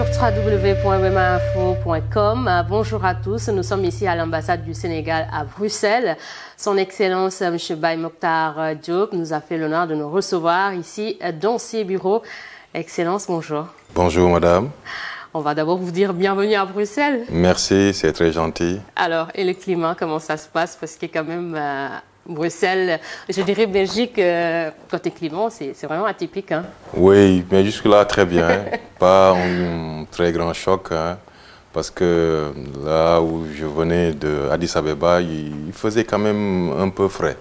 sur www.wemainfo.com. Bonjour à tous, nous sommes ici à l'ambassade du Sénégal à Bruxelles. Son Excellence M. Baye Mokhtar Diop nous a fait l'honneur de nous recevoir ici dans ses bureaux. Excellence, bonjour. Bonjour madame. On va d'abord vous dire bienvenue à Bruxelles. Merci, c'est très gentil. Alors, et le climat, comment ça se passe? Parce que quand même, Bruxelles, je dirais Belgique, côté climat, c'est vraiment atypique. Hein? Oui, mais jusque-là, très bien. Pas un très grand choc, hein, parce que là où je venais de Addis Abeba, il faisait quand même un peu frais.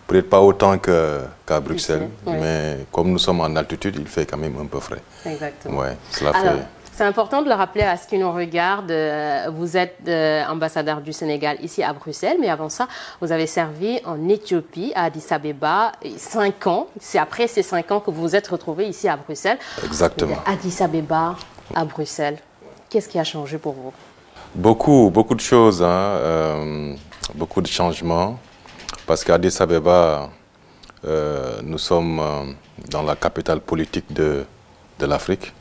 Peut-être pas autant qu'à Bruxelles, oui. Mais comme nous sommes en altitude, il fait quand même un peu frais. Exactement. Ouais, cela fait... C'est important de le rappeler à ceux qui nous regardent. Vous êtes ambassadeur du Sénégal ici à Bruxelles, mais avant ça, vous avez servi en Éthiopie, à Addis Abeba, 5 ans. C'est après ces 5 ans que vous vous êtes retrouvé ici à Bruxelles. Exactement. Addis Abeba à Bruxelles. Qu'est-ce qui a changé pour vous? Beaucoup de choses, hein, beaucoup de changements. Parce qu'à Addis Abeba, nous sommes dans la capitale politique de l'Afrique,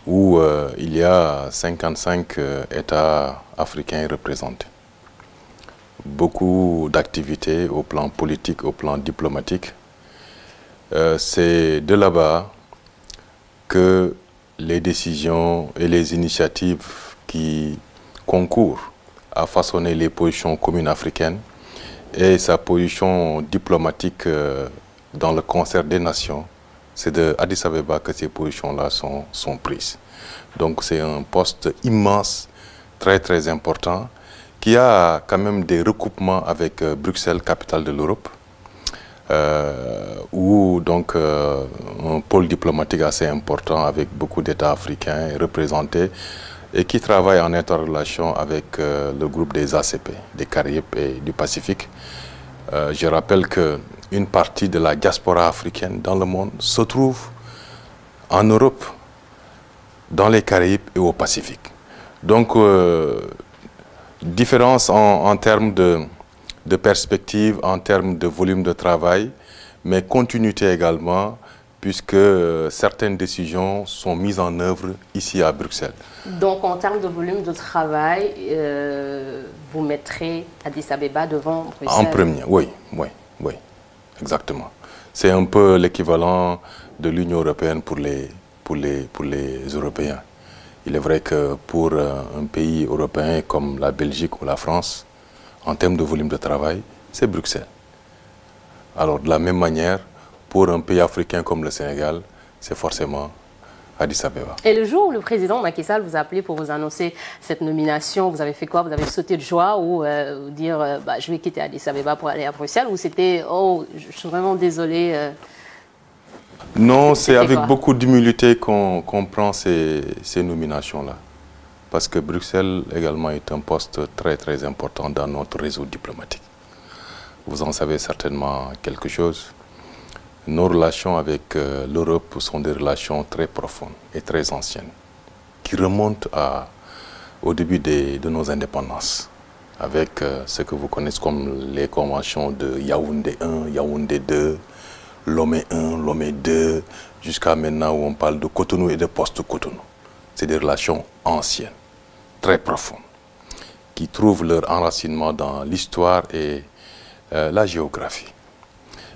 où il y a 55 États africains représentés. Beaucoup d'activités au plan politique, au plan diplomatique. C'est de là-bas que les décisions et les initiatives qui concourent à façonner les positions communes africaines et sa position diplomatique dans le concert des nations, c'est de Addis Abeba que ces positions-là sont prises. Donc c'est un poste immense, très important, qui a quand même des recoupements avec Bruxelles, capitale de l'Europe, où donc un pôle diplomatique assez important avec beaucoup d'États africains représentés et qui travaille en interrelation avec le groupe des ACP, des Caraïbes et du Pacifique. Je rappelle qu'une partie de la diaspora africaine dans le monde se trouve en Europe, dans les Caraïbes et au Pacifique. Donc, différence en termes de perspective, en termes de volume de travail, mais continuité également, puisque certaines décisions sont mises en œuvre ici à Bruxelles. Donc, en termes de volume de travail, vous mettrez Addis Abeba devant Bruxelles? En premier, oui, exactement. C'est un peu l'équivalent de l'Union européenne pour les Européens. Il est vrai que pour un pays européen comme la Belgique ou la France, en termes de volume de travail, c'est Bruxelles. Alors, de la même manière, pour un pays africain comme le Sénégal, c'est forcément Addis Abeba. Et le jour où le président Macky Sall vous a appelé pour vous annoncer cette nomination, vous avez fait quoi? Vous avez sauté de joie ou dire je vais quitter Addis Abeba pour aller à Bruxelles, ou c'était oh, je suis vraiment désolé? Non, c'est avec beaucoup d'humilité qu'on prend ces nominations-là. Parce que Bruxelles également est un poste très important dans notre réseau diplomatique. Vous en savez certainement quelque chose. Nos relations avec l'Europe sont des relations très profondes et très anciennes, qui remontent au début de nos indépendances, avec ce que vous connaissez comme les conventions de Yaoundé 1, Yaoundé 2, Lomé 1, Lomé 2, jusqu'à maintenant où on parle de Cotonou et de post-Cotonou. C'est des relations anciennes, très profondes, qui trouvent leur enracinement dans l'histoire et la géographie.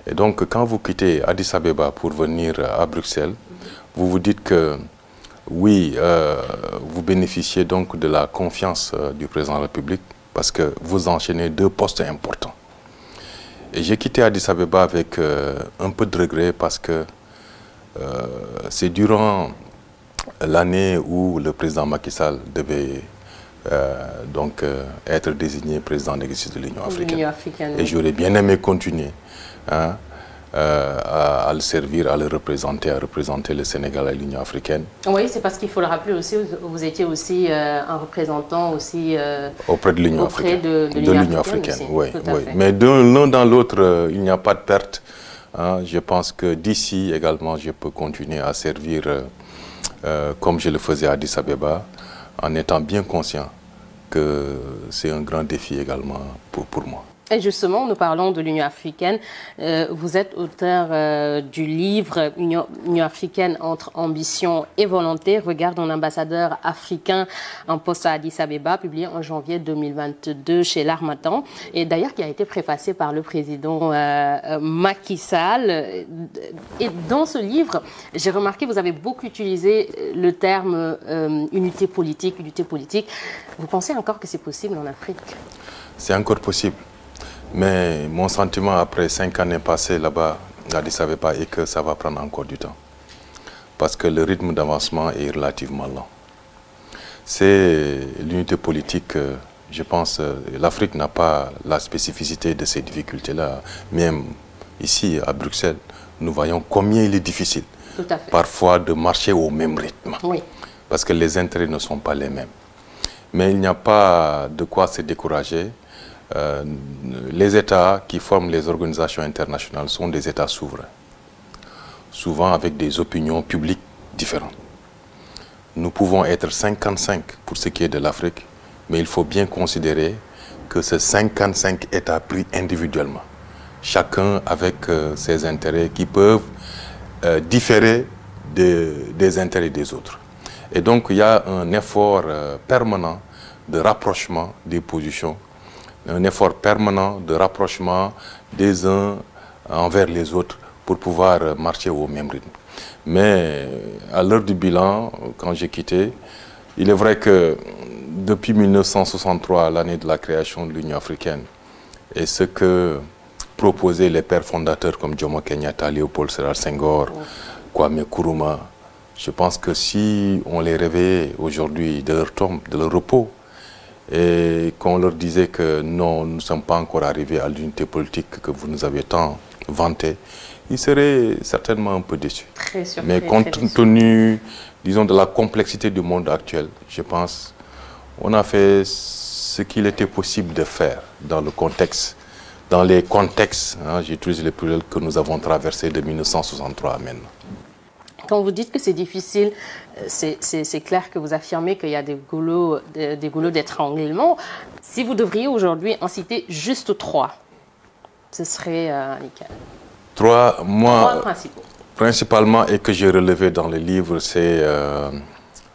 Et donc, quand vous quittez Addis Abeba pour venir à Bruxelles, vous vous dites que, oui, vous bénéficiez donc de la confiance du président de la République parce que vous enchaînez 2 postes importants. Et j'ai quitté Addis Abeba avec un peu de regret parce que c'est durant l'année où le président Macky Sall devait être désigné président d'exercice de l'Union africaine. Et j'aurais bien aimé continuer à le servir, à le représenter, à représenter le Sénégal à l'Union africaine. Oui, c'est parce qu'il faut le rappeler aussi, vous étiez aussi un représentant aussi auprès de l'Union africaine. De l'Union africaine, oui. Mais de l'un dans l'autre, il n'y a pas de perte. Je pense que d'ici également, je peux continuer à servir comme je le faisais à Addis Abeba, en étant bien conscient que c'est un grand défi également pour moi. Et justement, nous parlons de l'Union africaine. Vous êtes auteur du livre Union africaine entre ambition et volonté. Regarde un ambassadeur africain en poste à Addis Abeba, publié en janvier 2022 chez l'Harmattan. Et d'ailleurs, qui a été préfacé par le président Macky Sall. Et dans ce livre, j'ai remarqué que vous avez beaucoup utilisé le terme unité politique. Vous pensez encore que c'est possible en Afrique? C'est encore possible. Mais mon sentiment après 5 années passées là-bas à Addis Abeba est que ça va prendre encore du temps. Parce que le rythme d'avancement est relativement lent. C'est l'unité politique, je pense, l'Afrique n'a pas la spécificité de ces difficultés-là. Même ici à Bruxelles, nous voyons combien il est difficile parfois de marcher au même rythme. Oui. Parce que les intérêts ne sont pas les mêmes. Mais il n'y a pas de quoi se décourager. Les États qui forment les organisations internationales sont des États souverains, souvent avec des opinions publiques différentes. Nous pouvons être 55 pour ce qui est de l'Afrique, mais il faut bien considérer que ces 55 États pris individuellement, chacun avec ses intérêts qui peuvent différer des intérêts des autres. Et donc il y a un effort permanent de rapprochement des positions, un effort permanent de rapprochement des uns envers les autres pour pouvoir marcher au même rythme. Mais à l'heure du bilan, quand j'ai quitté, il est vrai que depuis 1963, l'année de la création de l'Union africaine, et ce que proposaient les pères fondateurs comme Jomo Kenyatta, Léopold Sédar Senghor, Kwame Nkrumah, je pense que si on les réveillait aujourd'hui de leur tombe, de leur repos, et qu'on leur disait que non, nous ne sommes pas encore arrivés à l'unité politique que vous nous avez tant vantée, ils seraient certainement un peu déçus. Très surpris, mais compte tenu, disons, de la complexité du monde actuel, je pense, on a fait ce qu'il était possible de faire dans le contexte, dans les contextes, hein, j'utilise les pluriels que nous avons traversés de 1963 à maintenant. Quand vous dites que c'est difficile, c'est clair que vous affirmez qu'il y a des goulots d'étranglement. Si vous devriez aujourd'hui en citer juste 3, ce serait nickel. 3 principaux. Principalement, et que j'ai relevé dans le livre, c'est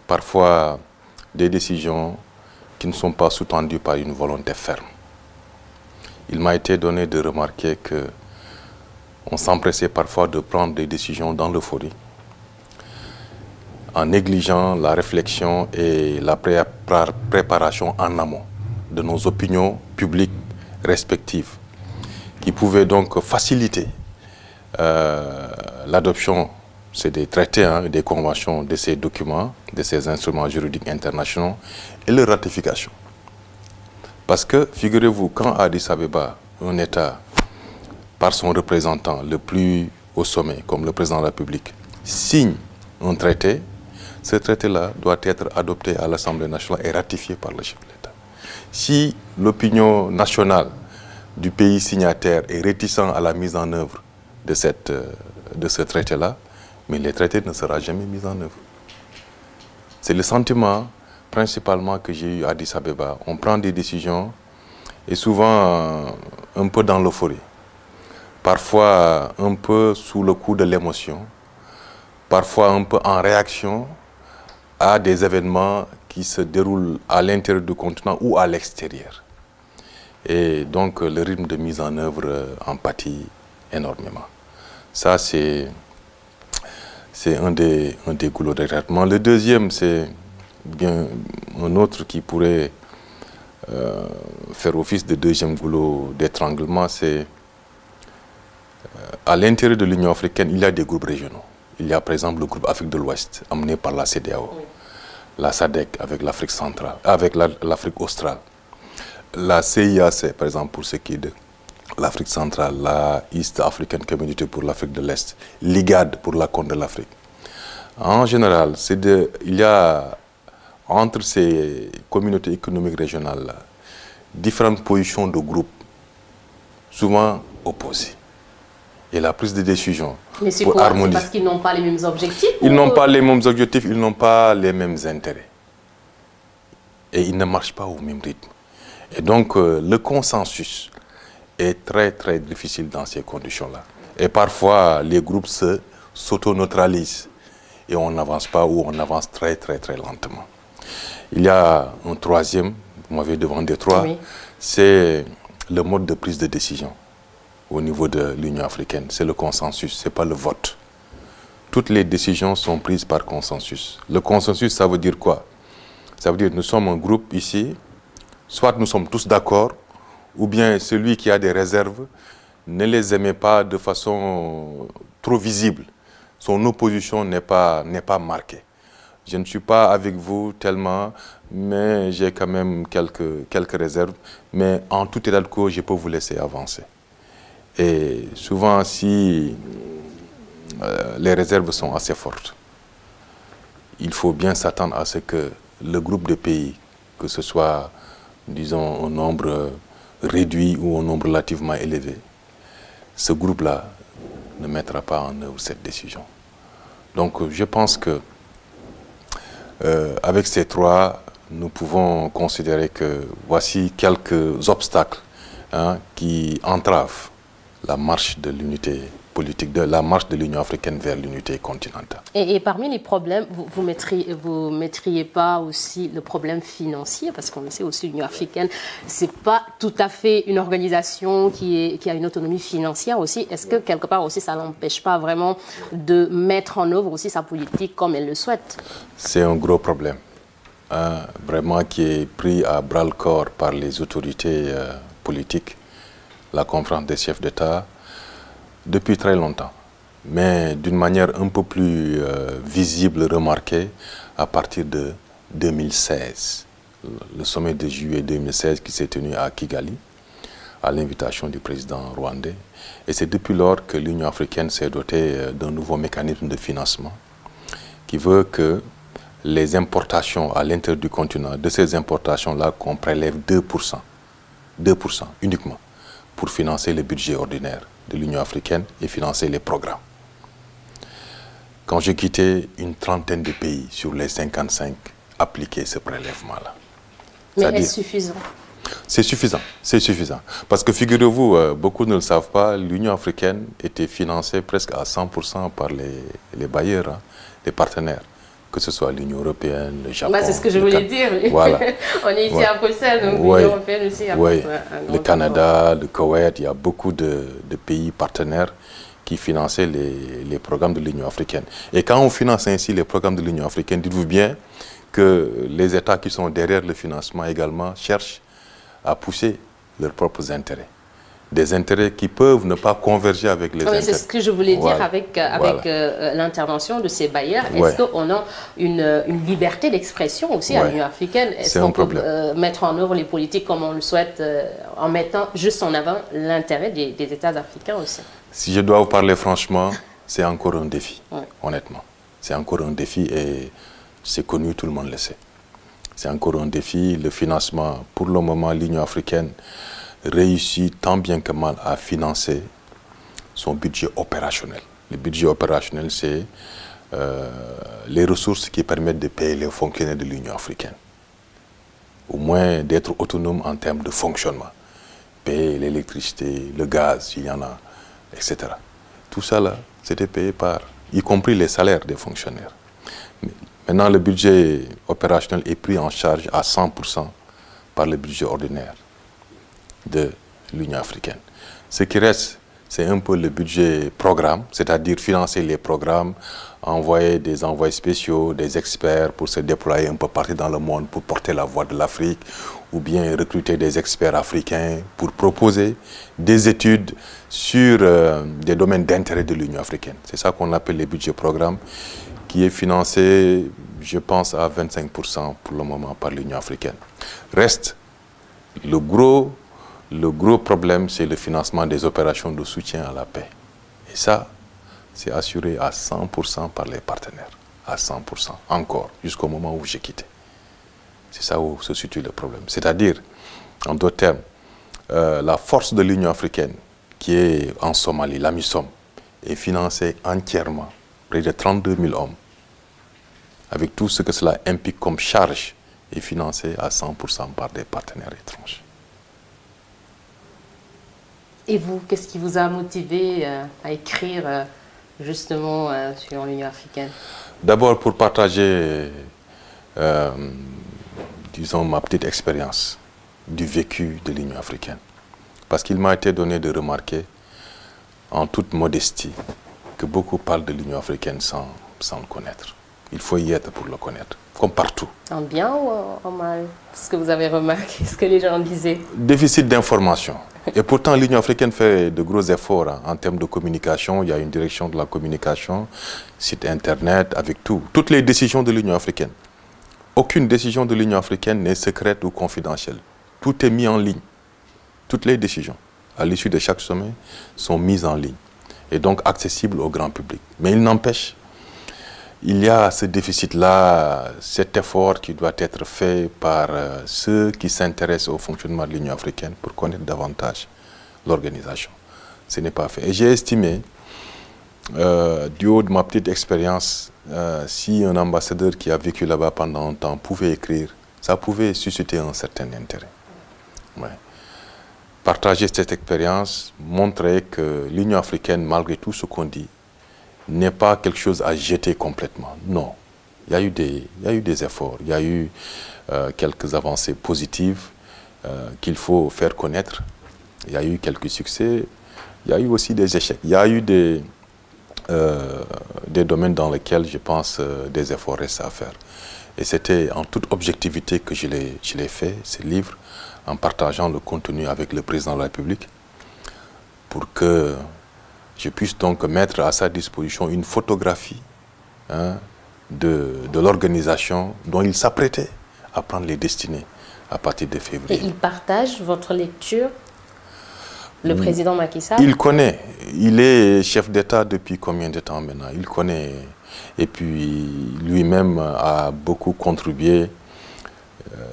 parfois des décisions qui ne sont pas sous-tendues par une volonté ferme. Il m'a été donné de remarquer qu'on s'empressait parfois de prendre des décisions dans l'euphorie, en négligeant la réflexion et la préparation en amont de nos opinions publiques respectives, qui pouvaient donc faciliter l'adoption, c'est des traités, hein, des conventions de ces documents, de ces instruments juridiques internationaux, et leur ratification. Parce que, figurez-vous, quand Addis Abeba, un État, par son représentant le plus au sommet, comme le président de la République, signe un traité, ce traité-là doit être adopté à l'Assemblée nationale et ratifié par le chef de l'État. Si l'opinion nationale du pays signataire est réticent à la mise en œuvre de ce traité-là, mais le traité ne sera jamais mis en œuvre. C'est le sentiment principalement que j'ai eu à Addis Abeba. On prend des décisions et souvent un peu dans l'euphorie, parfois un peu sous le coup de l'émotion, parfois un peu en réaction à des événements qui se déroulent à l'intérieur du continent ou à l'extérieur. Et donc le rythme de mise en œuvre en pâtit énormément. Ça, c'est un des goulots de traitement. Le deuxième, c'est bien un autre qui pourrait faire office de deuxième goulot d'étranglement, c'est à l'intérieur de l'Union africaine, il y a des groupes régionaux. Il y a par exemple le groupe Afrique de l'Ouest, amené par la CEDEAO, la SADC avec l'Afrique centrale, avec l'Afrique australe, la CIAC par exemple pour ce qui est de l'Afrique centrale, la East African Community pour l'Afrique de l'Est, l'IGAD pour la Corne de l'Afrique. En général, il y a entre ces communautés économiques régionales différentes positions de groupes, souvent opposées. Et la prise de décision mais c'est quoi? C'est parce qu'ils n'ont pas les mêmes objectifs? Ils n'ont pas les mêmes objectifs, ils n'ont pas les mêmes intérêts. Et ils ne marchent pas au même rythme. Et donc le consensus est très très difficile dans ces conditions-là. Et parfois, les groupes s'auto-neutralisent et on n'avance pas ou on avance très très très lentement. Il y a un troisième, vous m'avez demandé trois, oui. C'est le mode de prise de décision au niveau de l'Union africaine. C'est le consensus, ce n'est pas le vote. Toutes les décisions sont prises par consensus. Le consensus, ça veut dire quoi? Ça veut dire que nous sommes un groupe ici, soit nous sommes tous d'accord, ou bien celui qui a des réserves ne les émet pas de façon trop visible. Son opposition n'est pas marquée. Je ne suis pas avec vous tellement, mais j'ai quand même quelques réserves. Mais en tout état de cause, je peux vous laisser avancer. Et souvent, si les réserves sont assez fortes, il faut bien s'attendre à ce que le groupe de pays, que ce soit, disons, un nombre réduit ou un nombre relativement élevé, ce groupe-là ne mettra pas en œuvre cette décision. Donc, je pense que avec ces trois, nous pouvons considérer que voici quelques obstacles qui entravent la marche de l'unité politique, la marche de l'Union africaine vers l'unité continentale. Et parmi les problèmes, vous mettriez pas aussi le problème financier, parce qu'on le sait aussi, l'Union africaine, c'est pas tout à fait une organisation qui a une autonomie financière aussi. Est-ce que quelque part aussi ça n'empêche pas vraiment de mettre en œuvre aussi sa politique comme elle le souhaite? C'est un gros problème, vraiment qui est pris à bras-le-corps par les autorités politiques, la conférence des chefs d'État, depuis très longtemps, mais d'une manière un peu plus visible, remarquée, à partir de 2016. Le sommet de juillet 2016 qui s'est tenu à Kigali, à l'invitation du président rwandais. Et c'est depuis lors que l'Union africaine s'est dotée d'un nouveau mécanisme de financement qui veut que les importations à l'intérieur du continent, de ces importations-là, qu'on prélève 2% uniquement, pour financer le budget ordinaire de l'Union africaine et financer les programmes. Quand j'ai quitté, une trentaine de pays sur les 55 appliquaient ce prélèvement-là. Mais est-ce suffisant? C'est suffisant, c'est suffisant. Parce que figurez-vous, beaucoup ne le savent pas, l'Union africaine était financée presque à 100% par les bailleurs, les partenaires. Que ce soit l'Union européenne, le Japon. C'est ce que je voulais dire. Voilà. On est ici à Bruxelles, donc l'Union européenne aussi. Le Canada, le Koweït, il y a beaucoup de pays partenaires qui finançaient les programmes de l'Union africaine. Et quand on finance ainsi les programmes de l'Union africaine, dites-vous bien que les États qui sont derrière le financement également cherchent à pousser leurs propres intérêts. Des intérêts qui peuvent ne pas converger avec les intérêts. C'est ce que je voulais dire avec l'intervention de ces bailleurs. Est-ce qu'on a une liberté d'expression aussi à l'Union africaine? Est-ce qu'on peut mettre en œuvre les politiques comme on le souhaite en mettant juste en avant l'intérêt des États africains aussi? Si je dois vous parler franchement, c'est encore un défi, honnêtement. C'est encore un défi et c'est connu, tout le monde le sait. C'est encore un défi. Le financement, pour le moment, l'Union africaine réussit tant bien que mal à financer son budget opérationnel. Le budget opérationnel, c'est les ressources qui permettent de payer les fonctionnaires de l'Union africaine. Au moins d'être autonome en termes de fonctionnement. Payer l'électricité, le gaz, s'il y en a, etc. Tout ça, là, c'était payé par, y compris les salaires des fonctionnaires. Mais maintenant, le budget opérationnel est pris en charge à 100% par le budget ordinaire de l'Union africaine. Ce qui reste, c'est un peu le budget programme, c'est-à-dire financer les programmes, envoyer des envoyés spéciaux, des experts pour se déployer un peu partout dans le monde pour porter la voix de l'Afrique, ou bien recruter des experts africains pour proposer des études sur des domaines d'intérêt de l'Union africaine. C'est ça qu'on appelle les budgets programmes, qui est financé, je pense, à 25% pour le moment par l'Union africaine. Reste le gros problème, c'est le financement des opérations de soutien à la paix. Et ça, c'est assuré à 100% par les partenaires. À 100%, encore, jusqu'au moment où j'ai quitté. C'est ça où se situe le problème. C'est-à-dire, en d'autres termes, la force de l'Union africaine, qui est en Somalie, l'AMISOM, est financée entièrement, près de 32 000 hommes, avec tout ce que cela implique comme charge, est financée à 100% par des partenaires étrangers. Et vous, qu'est-ce qui vous a motivé à écrire justement sur l'Union africaine? D'abord pour partager, disons, ma petite expérience du vécu de l'Union africaine. Parce qu'il m'a été donné de remarquer, en toute modestie, que beaucoup parlent de l'Union africaine sans le connaître. Il faut y être pour le connaître, comme partout. En bien ou en mal? Ce que vous avez remarqué, ce que les gens disaient. Déficit d'information. Et pourtant, l'Union africaine fait de gros efforts en termes de communication. Il y a une direction de la communication, site internet, avec tout. Toutes les décisions de l'Union africaine. Aucune décision de l'Union africaine n'est secrète ou confidentielle. Tout est mis en ligne. Toutes les décisions, à l'issue de chaque sommet, sont mises en ligne. Et donc accessibles au grand public. Mais il n'empêche, il y a ce déficit-là, cet effort qui doit être fait par ceux qui s'intéressent au fonctionnement de l'Union africaine pour connaître davantage l'organisation. Ce n'est pas fait. Et j'ai estimé, du haut de ma petite expérience, si un ambassadeur qui a vécu là-bas pendant un temps pouvait écrire, ça pouvait susciter un certain intérêt. Ouais. Partager cette expérience, montrer que l'Union africaine, malgré tout ce qu'on dit, n'est pas quelque chose à jeter complètement. Non. Il y a eu des efforts, il y a eu quelques avancées positives qu'il faut faire connaître. Il y a eu quelques succès, il y a eu aussi des échecs. Il y a eu des domaines dans lesquels, je pense, des efforts restent à faire. Et c'était en toute objectivité que je l'ai fait, ce livre, en partageant le contenu avec le président de la République, pour que je puisse donc mettre à sa disposition une photographie de l'organisation dont il s'apprêtait à prendre les destinées à partir de février. Et il partage votre lecture, le président Macky Sall? Il connaît. Il est chef d'État depuis combien de temps maintenant? Il connaît. Et puis lui-même a beaucoup contribué,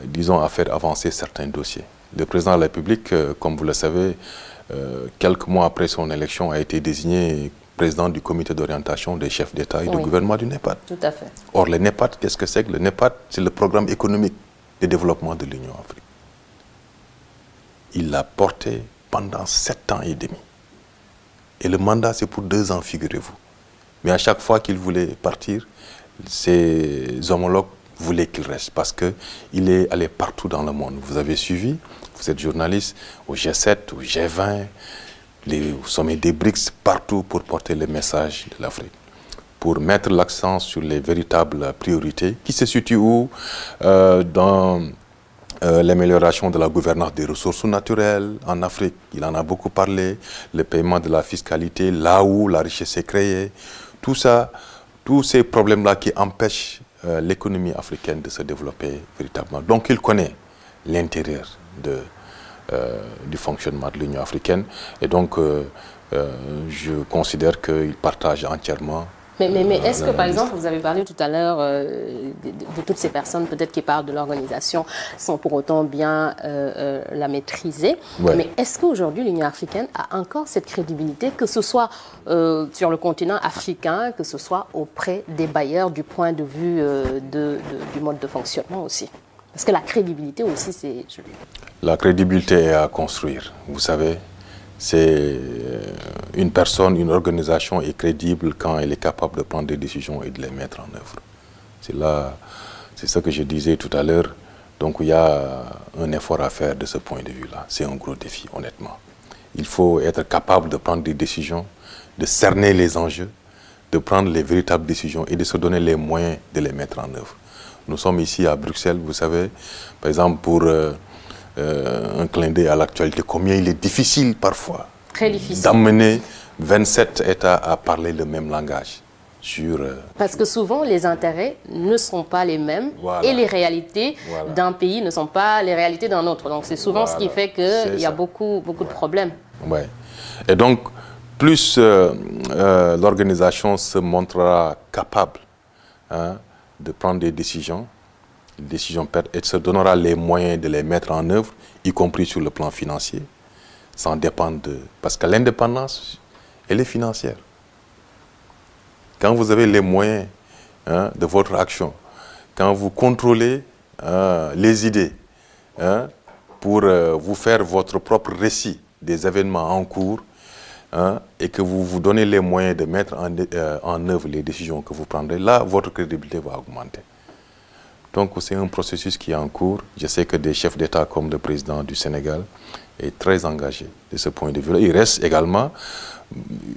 disons, à faire avancer certains dossiers. Le président de la République, comme vous le savez, quelques mois après son élection, a été désigné président du comité d'orientation des chefs d'État et de gouvernement du NEPAD. Tout à fait. Or, le NEPAD, qu'est-ce que c'est que le NEPAD? C'est le programme économique de développement de l'Union africaine. Il l'a porté pendant 7 ans et demi. Et le mandat, c'est pour 2 ans, figurez-vous. Mais à chaque fois qu'il voulait partir, ses homologues voulaient qu'il reste parce qu'il est allé partout dans le monde. Vous avez suivi, vous êtes journaliste, au G7, au G20, au sommet des BRICS, partout pour porter le message de l'Afrique. Pour mettre l'accent sur les véritables priorités qui se situent où dans l'amélioration de la gouvernance des ressources naturelles en Afrique. Il en a beaucoup parlé, le paiement de la fiscalité, là où la richesse est créée. Tout ça, tous ces problèmes-là qui empêchent l'économie africaine de se développer véritablement. Donc il connaît l'intérieur du fonctionnement de l'Union africaine et donc je considère qu'il partage entièrement. Mais est-ce que, par exemple, vous avez parlé tout à l'heure de toutes ces personnes peut-être qui parlent de l'organisation sans pour autant bien la maîtriser. Ouais. Mais est-ce qu'aujourd'hui l'Union africaine a encore cette crédibilité, que ce soit sur le continent africain, que ce soit auprès des bailleurs du point de vue du mode de fonctionnement aussi? Parce que la crédibilité aussi, c'est... La crédibilité est à construire, vous savez. C'est une personne, une organisation est crédible quand elle est capable de prendre des décisions et de les mettre en œuvre. C'est ça que je disais tout à l'heure. Donc il y a un effort à faire de ce point de vue-là. C'est un gros défi, honnêtement. Il faut être capable de prendre des décisions, de cerner les enjeux, de prendre les véritables décisions et de se donner les moyens de les mettre en œuvre. Nous sommes ici à Bruxelles, vous savez, par exemple pour... un clin d'œil à l'actualité, combien il est difficile parfois d'amener 27 États à parler le même langage. Parce que souvent les intérêts ne sont pas les mêmes et les réalités d'un pays ne sont pas les réalités d'un autre. Donc c'est souvent ce qui fait qu'il y a beaucoup de problèmes. Ouais. Et donc plus l'organisation se montrera capable de prendre des décisions, et se donnera les moyens de les mettre en œuvre, y compris sur le plan financier, sans dépendre de... Parce que l'indépendance, elle est financière. Quand vous avez les moyens de votre action, quand vous contrôlez les idées pour vous faire votre propre récit des événements en cours, hein, et que vous vous donnez les moyens de mettre en œuvre les décisions que vous prendrez, là, votre crédibilité va augmenter. Donc, c'est un processus qui est en cours. Je sais que des chefs d'État comme le président du Sénégal est très engagé de ce point de vue-là. Il reste également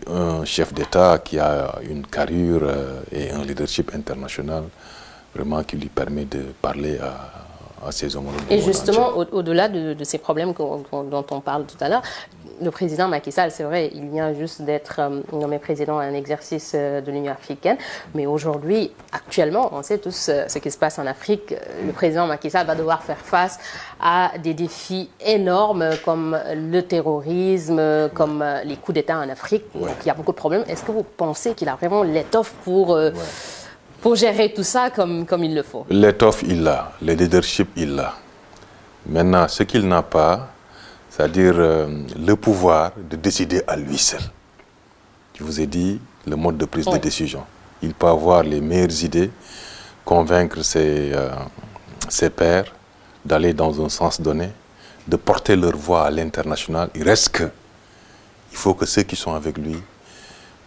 un chef d'État qui a une carrure et un leadership international vraiment qui lui permet de parler à ses homologues. Et justement, au-delà de ces problèmes dont on parle tout à l'heure, le président Macky Sall, c'est vrai, il vient juste d'être nommé président à un exercice de l'Union africaine, mais aujourd'hui, actuellement, on sait tous ce qui se passe en Afrique. Le président Macky Sall va devoir faire face à des défis énormes comme le terrorisme, comme les coups d'État en Afrique. Donc, il y a beaucoup de problèmes. Est-ce que vous pensez qu'il a vraiment l'étoffe pour gérer tout ça comme il le faut? L'étoffe, il l'a. Le leadership, il l'a. Maintenant, ce qu'il n'a pas, c'est-à-dire le pouvoir de décider à lui seul. Je vous ai dit le mode de prise de décision. Il peut avoir les meilleures idées, convaincre ses pairs d'aller dans un sens donné, de porter leur voix à l'international. Il reste que, il faut que ceux qui sont avec lui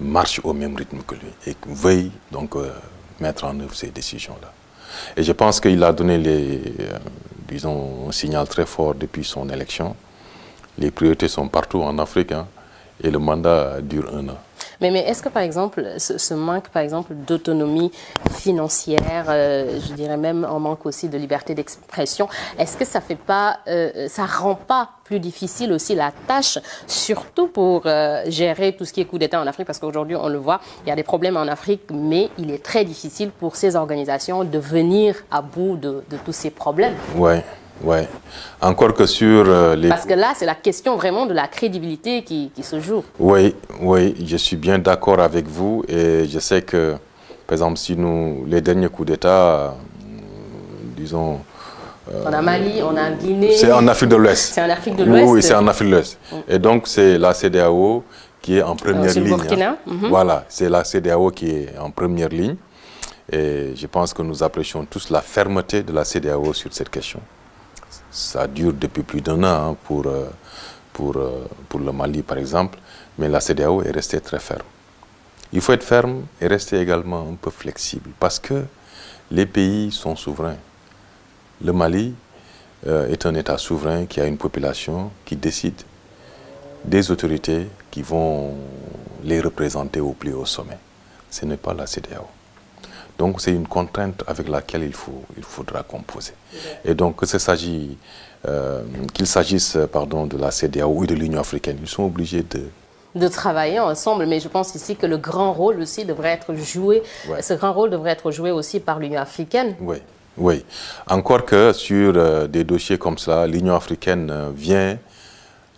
marchent au même rythme que lui et veuillent donc mettre en œuvre ces décisions-là. Et je pense qu'il a donné disons, un signal très fort depuis son élection. Les priorités sont partout en Afrique, hein, et le mandat dure 1 an. Mais est-ce que, par exemple, ce manque, par exemple, d'autonomie financière, je dirais même en manque aussi de liberté d'expression, est-ce que ça fait pas, ça rend pas plus difficile aussi la tâche, surtout pour gérer tout ce qui est coup d'État en Afrique, parce qu'aujourd'hui, on le voit, il y a des problèmes en Afrique, mais il est très difficile pour ces organisations de venir à bout de tous ces problèmes. Ouais. Oui, encore que sur les... Parce que là, c'est la question vraiment de la crédibilité qui se joue. Oui, je suis bien d'accord avec vous et je sais que, par exemple, si les derniers coups d'État, disons... on a Mali, on a Guinée... C'est en Afrique de l'Ouest. C'est en Afrique de l'Ouest. Oui, c'est en Afrique de l'Ouest. Et donc, c'est la CEDEAO qui est en première ligne. Burkina. Voilà, c'est la CEDEAO qui est en première ligne. Et je pense que nous apprécions tous la fermeté de la CEDEAO sur cette question. Ça dure depuis plus d'1 an, hein, pour le Mali, par exemple, mais la CEDEAO est restée très ferme. Il faut être ferme et rester également un peu flexible, parce que les pays sont souverains. Le Mali est un État souverain qui a une population qui décide des autorités qui vont les représenter au plus haut sommet. Ce n'est pas la CEDEAO. Donc c'est une contrainte avec laquelle il faudra composer. Et donc qu'il s'agisse de la CEDEAO ou de l'Union africaine, ils sont obligés de travailler ensemble, mais je pense ici que le grand rôle aussi devrait être joué, ce grand rôle devrait être joué aussi par l'Union africaine. Oui. Encore que sur des dossiers comme ça, l'Union africaine vient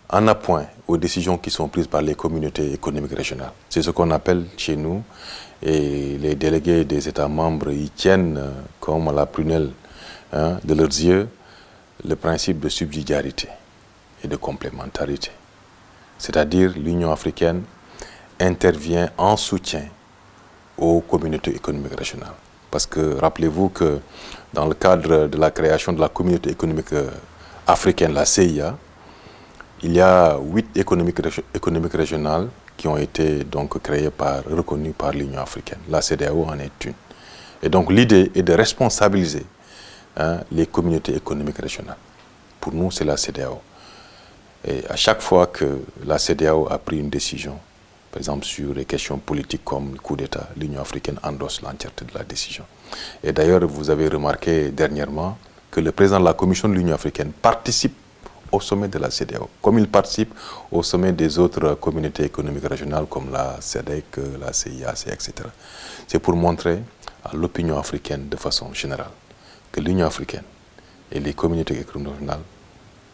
en appoint aux décisions qui sont prises par les communautés économiques régionales. C'est ce qu'on appelle chez nous, et les délégués des États membres y tiennent comme à la prunelle, hein, de leurs yeux, le principe de subsidiarité et de complémentarité. C'est-à-dire l'Union africaine intervient en soutien aux communautés économiques régionales. Parce que rappelez-vous que dans le cadre de la création de la communauté économique africaine, la CIA, il y a 8 économiques régionales qui ont été donc reconnues par l'Union africaine. La CEDEAO en est une. Et donc l'idée est de responsabiliser, hein, les communautés économiques régionales. Pour nous, c'est la CEDEAO. Et à chaque fois que la CEDEAO a pris une décision, par exemple sur les questions politiques comme le coup d'État, l'Union africaine endosse l'entièreté de la décision. Et d'ailleurs, vous avez remarqué dernièrement que le président de la Commission de l'Union africaine participe au sommet de la CEDEAO, comme il participe au sommet des autres communautés économiques régionales comme la SADC, la CIAC, etc. C'est pour montrer à l'opinion africaine de façon générale que l'Union africaine et les communautés économiques régionales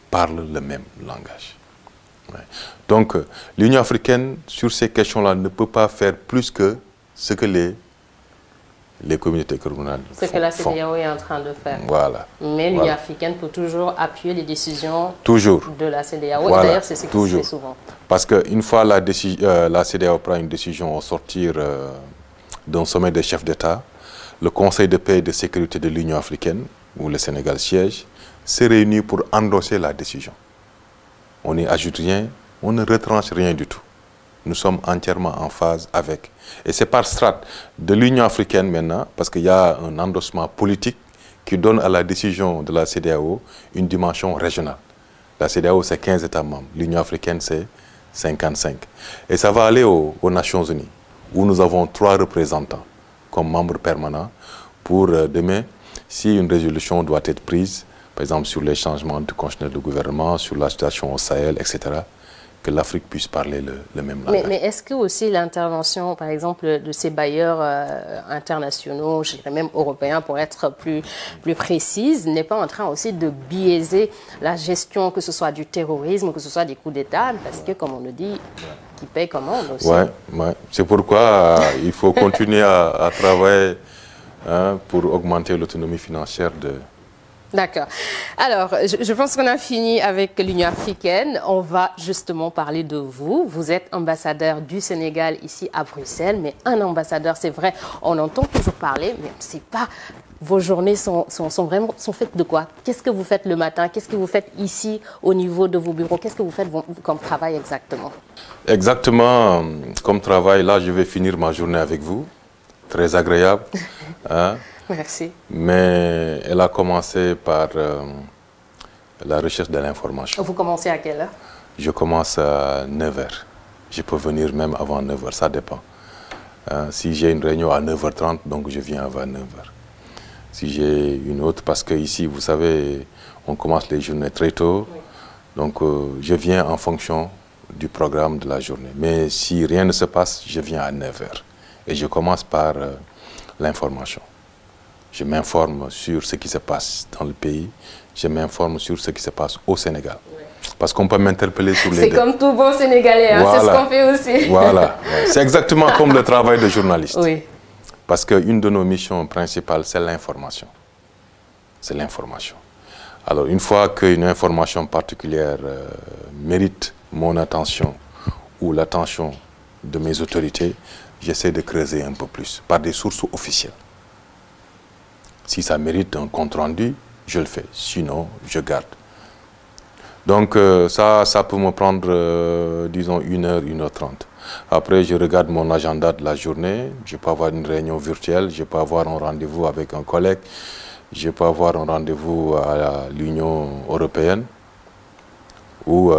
parlent le même langage. Donc, l'Union africaine, sur ces questions-là, ne peut pas faire plus que ce que les communautés économiques font. Ce que la CEDEAO est en train de faire. Voilà. Mais l'Union africaine peut toujours appuyer les décisions de la CEDEAO. Voilà. D'ailleurs, c'est ce qui se fait souvent. Parce qu'une fois la CEDEAO prend une décision au sortir d'un sommet des chefs d'État, le Conseil de paix et de sécurité de l'Union africaine, où le Sénégal siège, se réunit pour endosser la décision. On n'y ajoute rien, On ne retranche rien du tout. Nous sommes entièrement en phase avec. Et c'est par strate de l'Union africaine maintenant, parce qu'il y a un endossement politique qui donne à la décision de la CEDEAO une dimension régionale. La CEDEAO, c'est 15 États membres. L'Union africaine, c'est 55. Et ça va aller aux Nations Unies, où nous avons 3 représentants comme membres permanents pour demain, si une résolution doit être prise, par exemple sur les changements du constitutionnel de gouvernement, sur la situation au Sahel, etc., que l'Afrique puisse parler le même langage. Mais est-ce que aussi l'intervention, par exemple, de ces bailleurs internationaux, je dirais même européens pour être plus précise, n'est pas en train aussi de biaiser la gestion, que ce soit du terrorisme, que ce soit des coups d'État, parce que, comme on le dit, qui paye commande aussi. Ouais. C'est pourquoi il faut continuer à travailler pour augmenter l'autonomie financière de... D'accord. Alors, je pense qu'on a fini avec l'Union africaine. On va justement parler de vous. Vous êtes ambassadeur du Sénégal ici à Bruxelles, mais un ambassadeur, c'est vrai, on entend toujours parler, mais on ne sait pas. Vos journées sont faites de quoi? Qu'est-ce que vous faites le matin? Qu'est-ce que vous faites ici au niveau de vos bureaux? Qu'est-ce que vous faites comme travail exactement? Exactement, comme travail, là, je vais finir ma journée avec vous. Très agréable. Merci. Mais elle a commencé par la recherche de l'information. Vous commencez à quelle heure? Je commence à 9 h. Je peux venir même avant 9 h, ça dépend. Si j'ai une réunion à 9 h 30, donc je viens avant 9 h. Si j'ai une autre, parce que ici, vous savez, on commence les journées très tôt. Oui. Donc je viens en fonction du programme de la journée. Mais si rien ne se passe, je viens à 9 h. Et je commence par l'information. Je m'informe sur ce qui se passe dans le pays. Je m'informe sur ce qui se passe au Sénégal. Ouais. Parce qu'on peut m'interpeller sur les... C'est comme tout bon Sénégalais, hein, voilà. C'est ce qu'on fait aussi. Voilà, c'est exactement comme le travail de journaliste. Oui. Parce qu'une de nos missions principales, c'est l'information. C'est l'information. Alors, une fois qu'une information particulière mérite mon attention ou l'attention de mes autorités, j'essaie de creuser un peu plus par des sources officielles. Si ça mérite un compte-rendu, je le fais. Sinon, je garde. Donc, ça peut me prendre, disons, 1 h, 1 h 30. Après, je regarde mon agenda de la journée. Je peux avoir une réunion virtuelle. Je peux avoir un rendez-vous avec un collègue. Je peux avoir un rendez-vous à l'Union européenne ou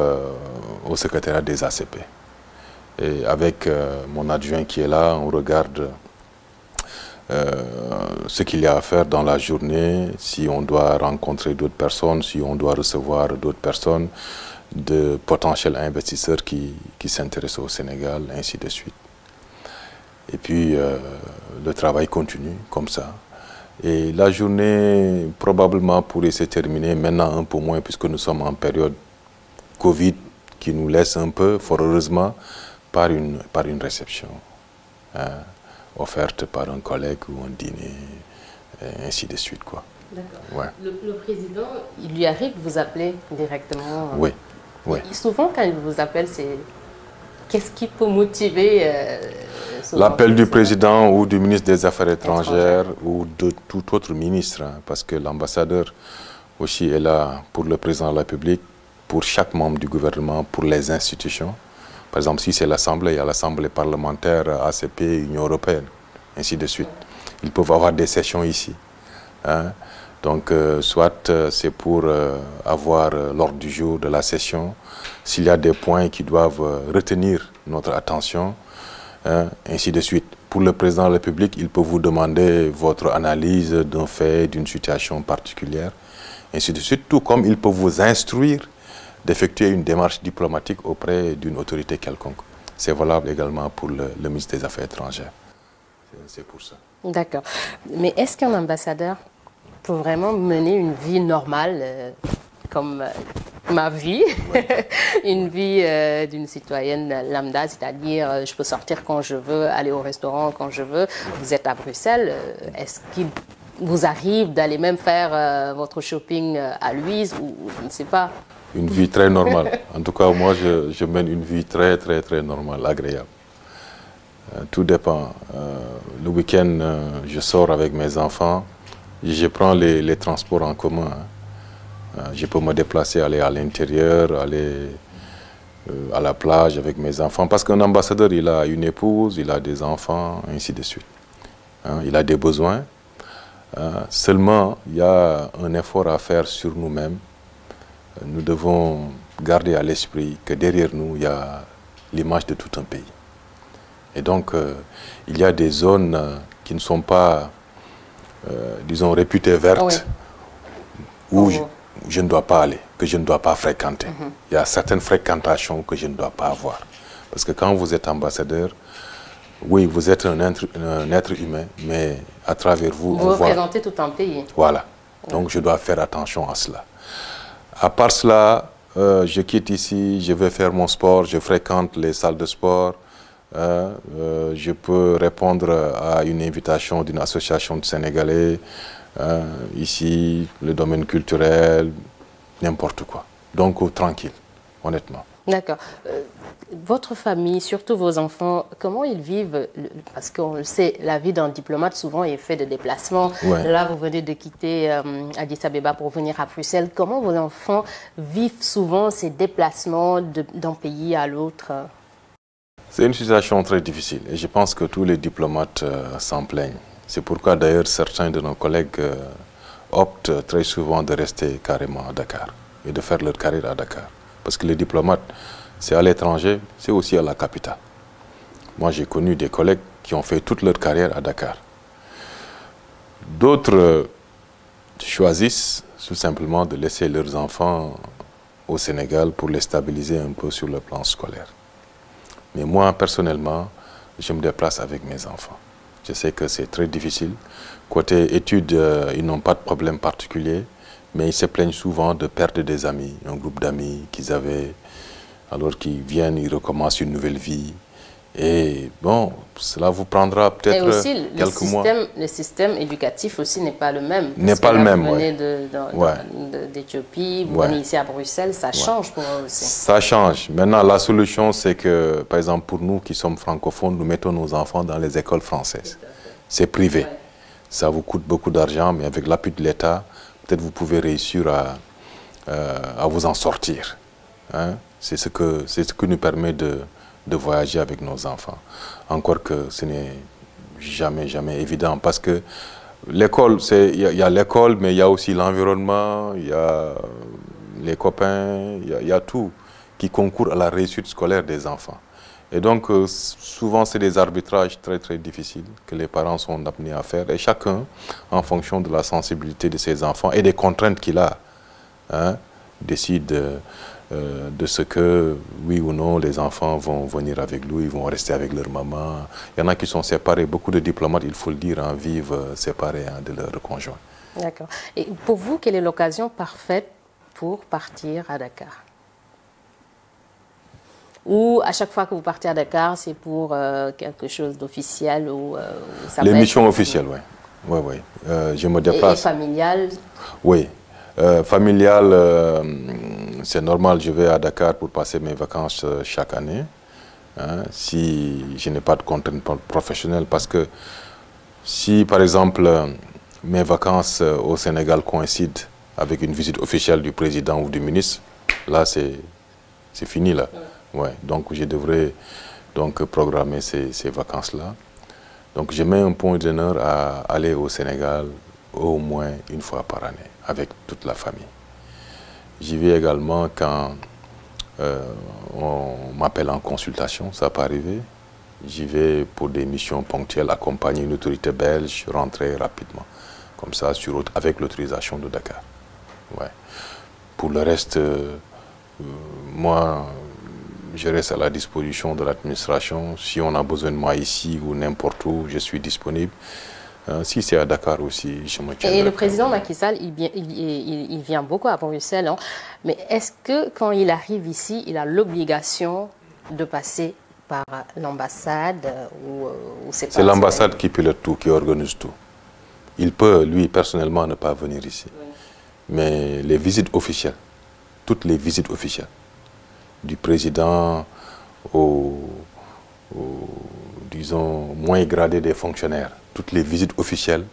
au secrétariat des ACP. Et avec mon adjoint qui est là, on regarde ce qu'il y a à faire dans la journée, si on doit rencontrer d'autres personnes, si on doit recevoir d'autres personnes, de potentiels investisseurs qui s'intéressent au Sénégal, ainsi de suite. Et puis, le travail continue comme ça. Et la journée, probablement, pourrait se terminer maintenant un peu moins, puisque nous sommes en période Covid, qui nous laisse un peu, fort heureusement, par une réception. Offerte par un collègue ou un dîner, et ainsi de suite, quoi. D'accord. Ouais. Le président, il lui arrive de vous appeler directement? Oui. Oui. Et souvent, quand il vous appelle, c'est... Qu'est-ce qui peut motiver l'appel du président ou du ministre des Affaires étrangères ou de tout autre ministre, hein, parce que l'ambassadeur aussi est là pour le président de la République, pour chaque membre du gouvernement, pour les institutions. Par exemple, si c'est l'Assemblée, il y a l'Assemblée parlementaire, ACP, Union européenne, ainsi de suite. Ils peuvent avoir des sessions ici. Hein. Donc, soit c'est pour avoir l'ordre du jour de la session, s'il y a des points qui doivent retenir notre attention, hein, ainsi de suite. Pour le président de la République, il peut vous demander votre analyse d'un fait, d'une situation particulière, ainsi de suite, tout comme il peut vous instruire d'effectuer une démarche diplomatique auprès d'une autorité quelconque. C'est valable également pour le ministre des Affaires étrangères. C'est pour ça. D'accord. Mais est-ce qu'un ambassadeur peut vraiment mener une vie normale, comme ma vie, ouais. Une vie d'une citoyenne lambda, c'est-à-dire je peux sortir quand je veux, aller au restaurant quand je veux. Vous êtes à Bruxelles, est-ce qu'il vous arrive d'aller même faire votre shopping à Louise ou je ne sais pas? Une vie très normale. En tout cas, moi, je mène une vie très, très, très normale, agréable. Tout dépend. Le week-end, je sors avec mes enfants. Je prends les transports en commun. Je peux me déplacer, aller à l'intérieur, aller à la plage avec mes enfants. Parce qu'un ambassadeur, il a une épouse, il a des enfants, ainsi de suite. Hein, il a des besoins. Seulement, il y a un effort à faire sur nous-mêmes. Nous devons garder à l'esprit que derrière nous, il y a l'image de tout un pays. Et donc, il y a des zones qui ne sont pas, disons, réputées vertes, où je ne dois pas aller, que je ne dois pas fréquenter. Il y a certaines fréquentations que je ne dois pas avoir. Parce que quand vous êtes ambassadeur, oui, vous êtes un être humain, mais à travers vous... Vous représentez tout un pays. Voilà. Donc, je dois faire attention à cela. À part cela, je quitte ici, je vais faire mon sport, je fréquente les salles de sport. Je peux répondre à une invitation d'une association de Sénégalais. Ici, le domaine culturel, n'importe quoi. Donc, tranquille, honnêtement. D'accord. Votre famille, surtout vos enfants, comment ils vivent? Parce qu'on le sait, la vie d'un diplomate souvent est faite de déplacements. Ouais. Là, vous venez de quitter Addis Abeba pour venir à Bruxelles. Comment vos enfants vivent souvent ces déplacements d'un pays à l'autre? C'est une situation très difficile et je pense que tous les diplomates s'en plaignent. C'est pourquoi d'ailleurs certains de nos collègues optent très souvent de rester carrément à Dakar et de faire leur carrière à Dakar. Parce que les diplomates, c'est à l'étranger, c'est aussi à la capitale. Moi, j'ai connu des collègues qui ont fait toute leur carrière à Dakar. D'autres choisissent tout simplement de laisser leurs enfants au Sénégal pour les stabiliser un peu sur le plan scolaire. Mais moi, personnellement, je me déplace avec mes enfants. Je sais que c'est très difficile. Côté études, ils n'ont pas de problème particulier. Mais ils se plaignent souvent de perdre des amis, un groupe d'amis qu'ils avaient, alors qu'ils viennent, ils recommencent une nouvelle vie. Et bon, cela vous prendra peut-être quelques mois. Le système éducatif aussi n'est pas le même. N'est pas le même, vous venez d'Éthiopie, vous venez ici à Bruxelles, ça change pour eux aussi. Ça change. Maintenant, la solution, c'est que, par exemple, pour nous qui sommes francophones, nous mettons nos enfants dans les écoles françaises. C'est privé. Ça vous coûte beaucoup d'argent, mais avec l'appui de l'État, peut-être vous pouvez réussir à vous en sortir. Hein? C'est ce que nous permet de voyager avec nos enfants. Encore que ce n'est jamais évident parce que l'école, il y a l'école, mais il y a aussi l'environnement, il y a les copains, il y a tout qui concourt à la réussite scolaire des enfants. Et donc, souvent, c'est des arbitrages très difficiles que les parents sont amenés à faire. Et chacun, en fonction de la sensibilité de ses enfants et des contraintes qu'il a, hein, décide de ce que, oui ou non, les enfants vont venir avec lui, ils vont rester avec leur maman. Il y en a qui sont séparés. Beaucoup de diplomates, il faut le dire, hein, vivent séparés de leurs conjoints. D'accord. Et pour vous, quelle est l'occasion parfaite pour partir à Dakar? Ou à chaque fois que vous partez à Dakar, c'est pour quelque chose d'officiel ou les missions officielles, oui. Oui. Je me déplace. Et familial? Oui. Familial, c'est normal, je vais à Dakar pour passer mes vacances chaque année. Hein, si je n'ai pas de contraintes professionnelles. Parce que si, par exemple, mes vacances au Sénégal coïncident avec une visite officielle du président ou du ministre, là, c'est fini, là. Ouais, donc je devrais donc programmer ces vacances-là. Donc je mets un point d'honneur à aller au Sénégal au moins une fois par année avec toute la famille. J'y vais également quand on m'appelle en consultation, ça peut arriver. J'y vais pour des missions ponctuelles, accompagner une autorité belge, rentrer rapidement, comme ça, avec l'autorisation de Dakar. Ouais. Pour le reste, moi, je reste à la disposition de l'administration. Si on a besoin de moi ici ou n'importe où, je suis disponible. Si c'est à Dakar aussi, je me tiens. Et le président Macky Sall, il vient beaucoup à Bruxelles. Hein. Mais est-ce que quand il arrive ici, il a l'obligation de passer par l'ambassade ou c'est l'ambassade qui pilote tout, qui organise tout. Il peut, lui, personnellement, ne pas venir ici. Oui. Mais les visites officielles, toutes les visites officielles, du président disons, moins gradé des fonctionnaires. Toutes les visites officielles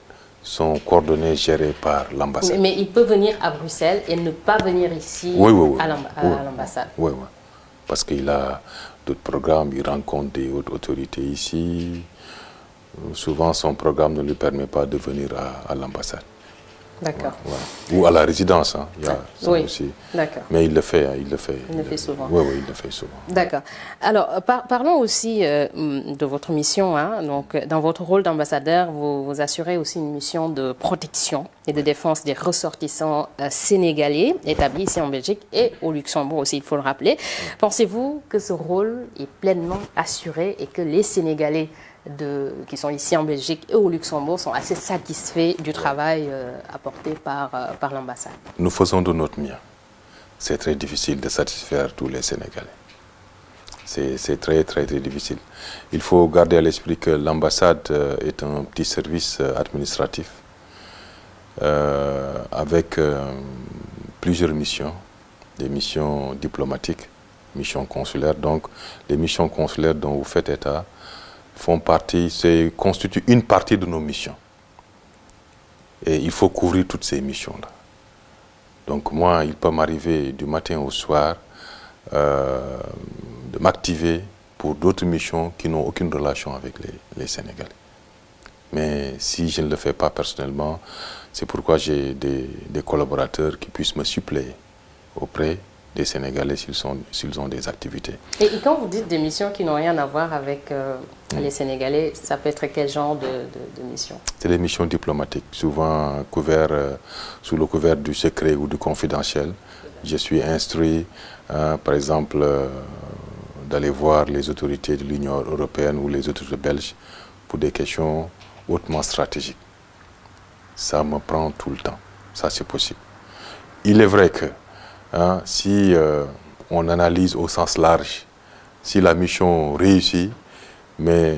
sont coordonnées, gérées par l'ambassade. Mais il peut venir à Bruxelles et ne pas venir ici à l'ambassade. Oui. parce qu'il a d'autres programmes, il rencontre des hautes autorités ici. Souvent, son programme ne lui permet pas de venir à l'ambassade. D'accord. Voilà. Ou à la résidence, hein. Il y a ça oui. aussi. D'accord. Mais il le fait, il le fait. Il le fait souvent. Oui, il le fait souvent. D'accord. Alors, parlons aussi de votre mission. Hein. Donc, dans votre rôle d'ambassadeur, vous assurez aussi une mission de protection et de défense des ressortissants sénégalais établis ici en Belgique et au Luxembourg aussi, il faut le rappeler. Pensez-vous que ce rôle est pleinement assuré et que les Sénégalais qui sont ici en Belgique et au Luxembourg sont assez satisfaits du travail apporté par l'ambassade? Nous faisons de notre mieux. C'est très difficile de satisfaire tous les Sénégalais. C'est très, très, très difficile. Il faut garder à l'esprit que l'ambassade est un petit service administratif avec plusieurs missions, des missions diplomatiques, missions consulaires. Donc, les missions consulaires dont vous faites état constituent une partie de nos missions. Et il faut couvrir toutes ces missions-là. Donc moi, il peut m'arriver du matin au soir de m'activer pour d'autres missions qui n'ont aucune relation avec les Sénégalais. Mais si je ne le fais pas personnellement, c'est pourquoi j'ai des collaborateurs qui puissent me suppléer auprès des Sénégalais s'ils ont des activités. Et quand vous dites des missions qui n'ont rien à voir avec les Sénégalais, ça peut être quel genre de missions? C'est des missions diplomatiques, souvent sous le couvert du secret ou du confidentiel. Je suis instruit, par exemple, d'aller voir les autorités de l'Union européenne ou les autorités belges pour des questions hautement stratégiques. Ça me prend tout le temps, ça c'est possible. Il est vrai que si on analyse au sens large, si la mission réussit, mais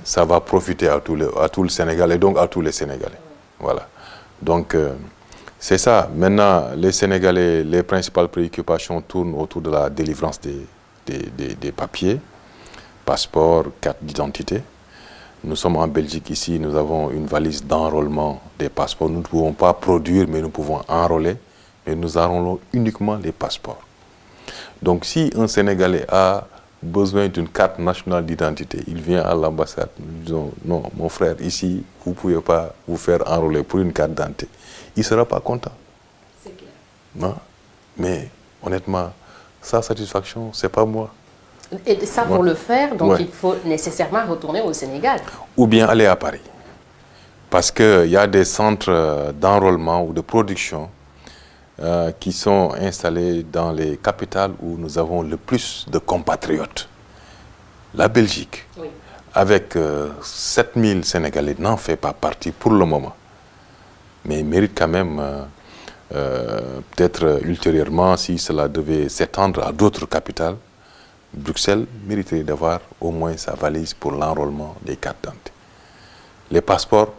ça va profiter à tout le Sénégal et donc à tous les Sénégalais. Voilà. Donc, c'est ça. Maintenant, les Sénégalais, les principales préoccupations tournent autour de la délivrance des papiers, passeports, cartes d'identité. Nous sommes en Belgique ici, nous avons une valise d'enrôlement des passeports. Nous ne pouvons pas produire, mais nous pouvons enrôler. Mais nous enrôlons uniquement les passeports. Donc si un Sénégalais a besoin d'une carte nationale d'identité, il vient à l'ambassade, nous disons, non, mon frère, ici, vous ne pouvez pas vous faire enrôler pour une carte d'identité. Il ne sera pas content. C'est clair. Non? Mais honnêtement, sa satisfaction, ce n'est pas moi. Et ça, pour le faire, donc il faut nécessairement retourner au Sénégal. Ou bien aller à Paris. Parce qu'il y a des centres d'enrôlement ou de production qui sont installés dans les capitales où nous avons le plus de compatriotes. La Belgique, avec 7000 Sénégalais, n'en fait pas partie pour le moment. Mais il mérite quand même, peut-être ultérieurement, si cela devait s'étendre à d'autres capitales, Bruxelles mériterait d'avoir au moins sa valise pour l'enrôlement des cartes d'identité. Les passeports,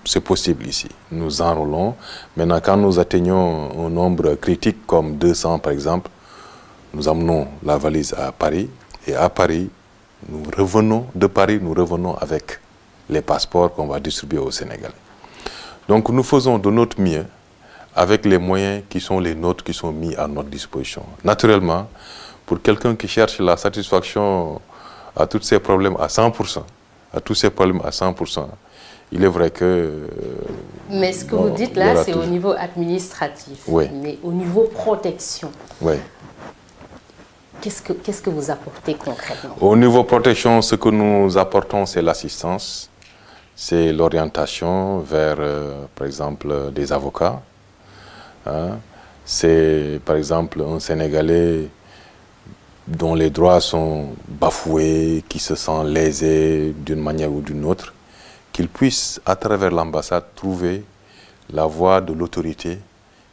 c'est possible ici. Nous enrôlons. Maintenant, quand nous atteignons un nombre critique, comme 200 par exemple, nous amenons la valise à Paris. Et à Paris, nous revenons avec les passeports qu'on va distribuer au Sénégal. Donc nous faisons de notre mieux avec les moyens qui sont les nôtres, qui sont mis à notre disposition. Naturellement, pour quelqu'un qui cherche la satisfaction à tous ces problèmes à 100%, il est vrai que... Mais ce que vous dites là, c'est au niveau administratif. Oui. Mais au niveau protection, oui. Qu'est-ce que vous apportez concrètement? Au niveau protection, ce que nous apportons, c'est l'assistance, c'est l'orientation vers, par exemple, des avocats. Hein. C'est, par exemple, un Sénégalais dont les droits sont bafoués, qui se sent lésé d'une manière ou d'une autre, qu'il puisse, à travers l'ambassade, trouver la voie de l'autorité,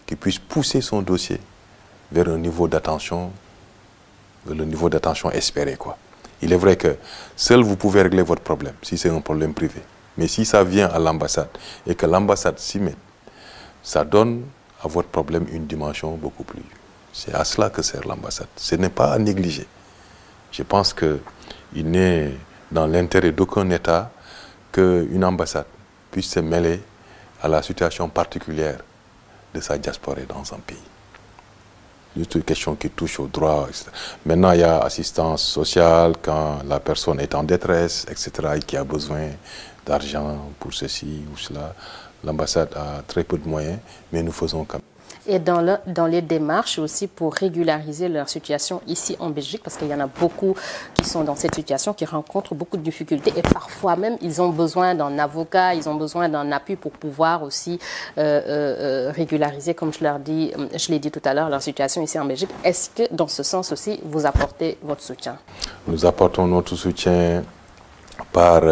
qui puisse pousser son dossier vers un niveau d'attention, le niveau d'attention espéré, quoi. Il est vrai que seul vous pouvez régler votre problème, si c'est un problème privé. Mais si ça vient à l'ambassade et que l'ambassade s'y met, ça donne à votre problème une dimension beaucoup plus. C'est à cela que sert l'ambassade. Ce n'est pas à négliger. Je pense qu'il n'est dans l'intérêt d'aucun État qu'une ambassade puisse se mêler à la situation particulière de sa diaspora dans un pays. Juste une question qui touche aux droits, etc. Maintenant, il y a assistance sociale quand la personne est en détresse, etc., et qui a besoin d'argent pour ceci ou cela. L'ambassade a très peu de moyens, mais nous faisons quand même. Et dans les démarches aussi pour régulariser leur situation ici en Belgique, parce qu'il y en a beaucoup qui sont dans cette situation, qui rencontrent beaucoup de difficultés et parfois même ils ont besoin d'un avocat, ils ont besoin d'un appui pour pouvoir aussi régulariser, comme je l'ai dit tout à l'heure, leur situation ici en Belgique. Est-ce que dans ce sens aussi vous apportez votre soutien? Nous apportons notre soutien par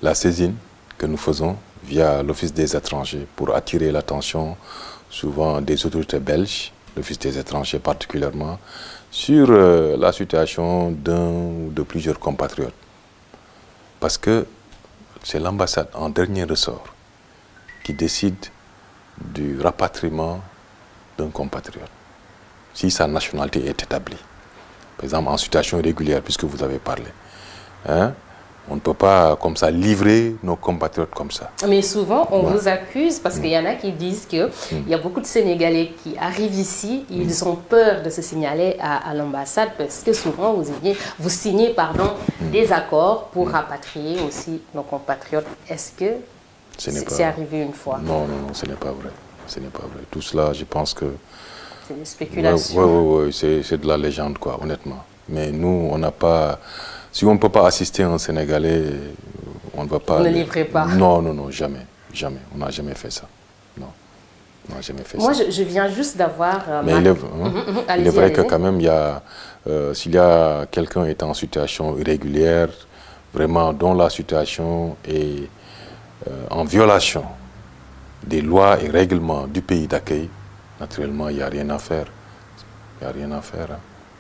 la saisine que nous faisons via l'Office des étrangers pour attirer l'attention souvent des autorités belges, l'Office des étrangers particulièrement, sur la situation d'un ou de plusieurs compatriotes. Parce que c'est l'ambassade, en dernier ressort, qui décide du rapatriement d'un compatriote, si sa nationalité est établie. Par exemple, en situation irrégulière, puisque vous avez parlé. Hein? On ne peut pas, comme ça, livrer nos compatriotes comme ça. Mais souvent, on vous accuse, parce qu'il y en a qui disent qu'il y a beaucoup de Sénégalais qui arrivent ici, ils ont peur de se signaler à l'ambassade, parce que souvent, vous signez des accords pour rapatrier aussi nos compatriotes. Est-ce que c'est arrivé une fois? Non, non, non, ce n'est pas vrai. Ce n'est pas vrai. Tout cela, je pense que... C'est une spéculation. Oui, c'est de la légende, quoi, honnêtement. Mais nous, on n'a pas... Si on ne peut pas assister un Sénégalais, on ne va pas... Vous ne livrez pas? Non, non, non, jamais. Jamais. On n'a jamais fait ça. Non. On n'a jamais fait ça. Moi, ça. Je viens juste d'avoir... Mais il est vrai que quand même, s'il y a quelqu'un qui est en situation irrégulière, vraiment dont la situation est en violation des lois et règlements du pays d'accueil, naturellement, il n'y a rien à faire. Il n'y a rien à faire. Hein.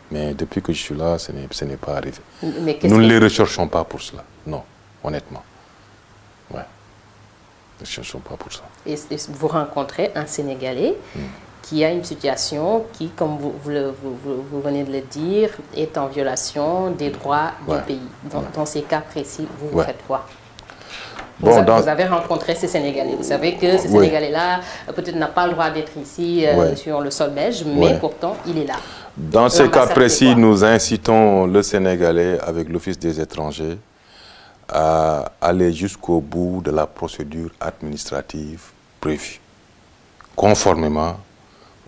Mais depuis que je suis là, ce n'est pas arrivé. Nous ne les recherchons pas pour cela. Non, honnêtement. Ouais. Nous ne cherchons pas pour ça. Et vous rencontrez un Sénégalais qui a une situation qui, comme vous venez de le dire, est en violation des droits du pays. Dans ces cas précis, vous faites quoi? Vous avez rencontré ces Sénégalais. Vous savez que ce Sénégalais-là, peut-être n'a pas le droit d'être ici sur le sol belge, mais pourtant, il est là. Dans ces cas précis, nous incitons le Sénégalais, avec l'Office des étrangers, à aller jusqu'au bout de la procédure administrative prévue, conformément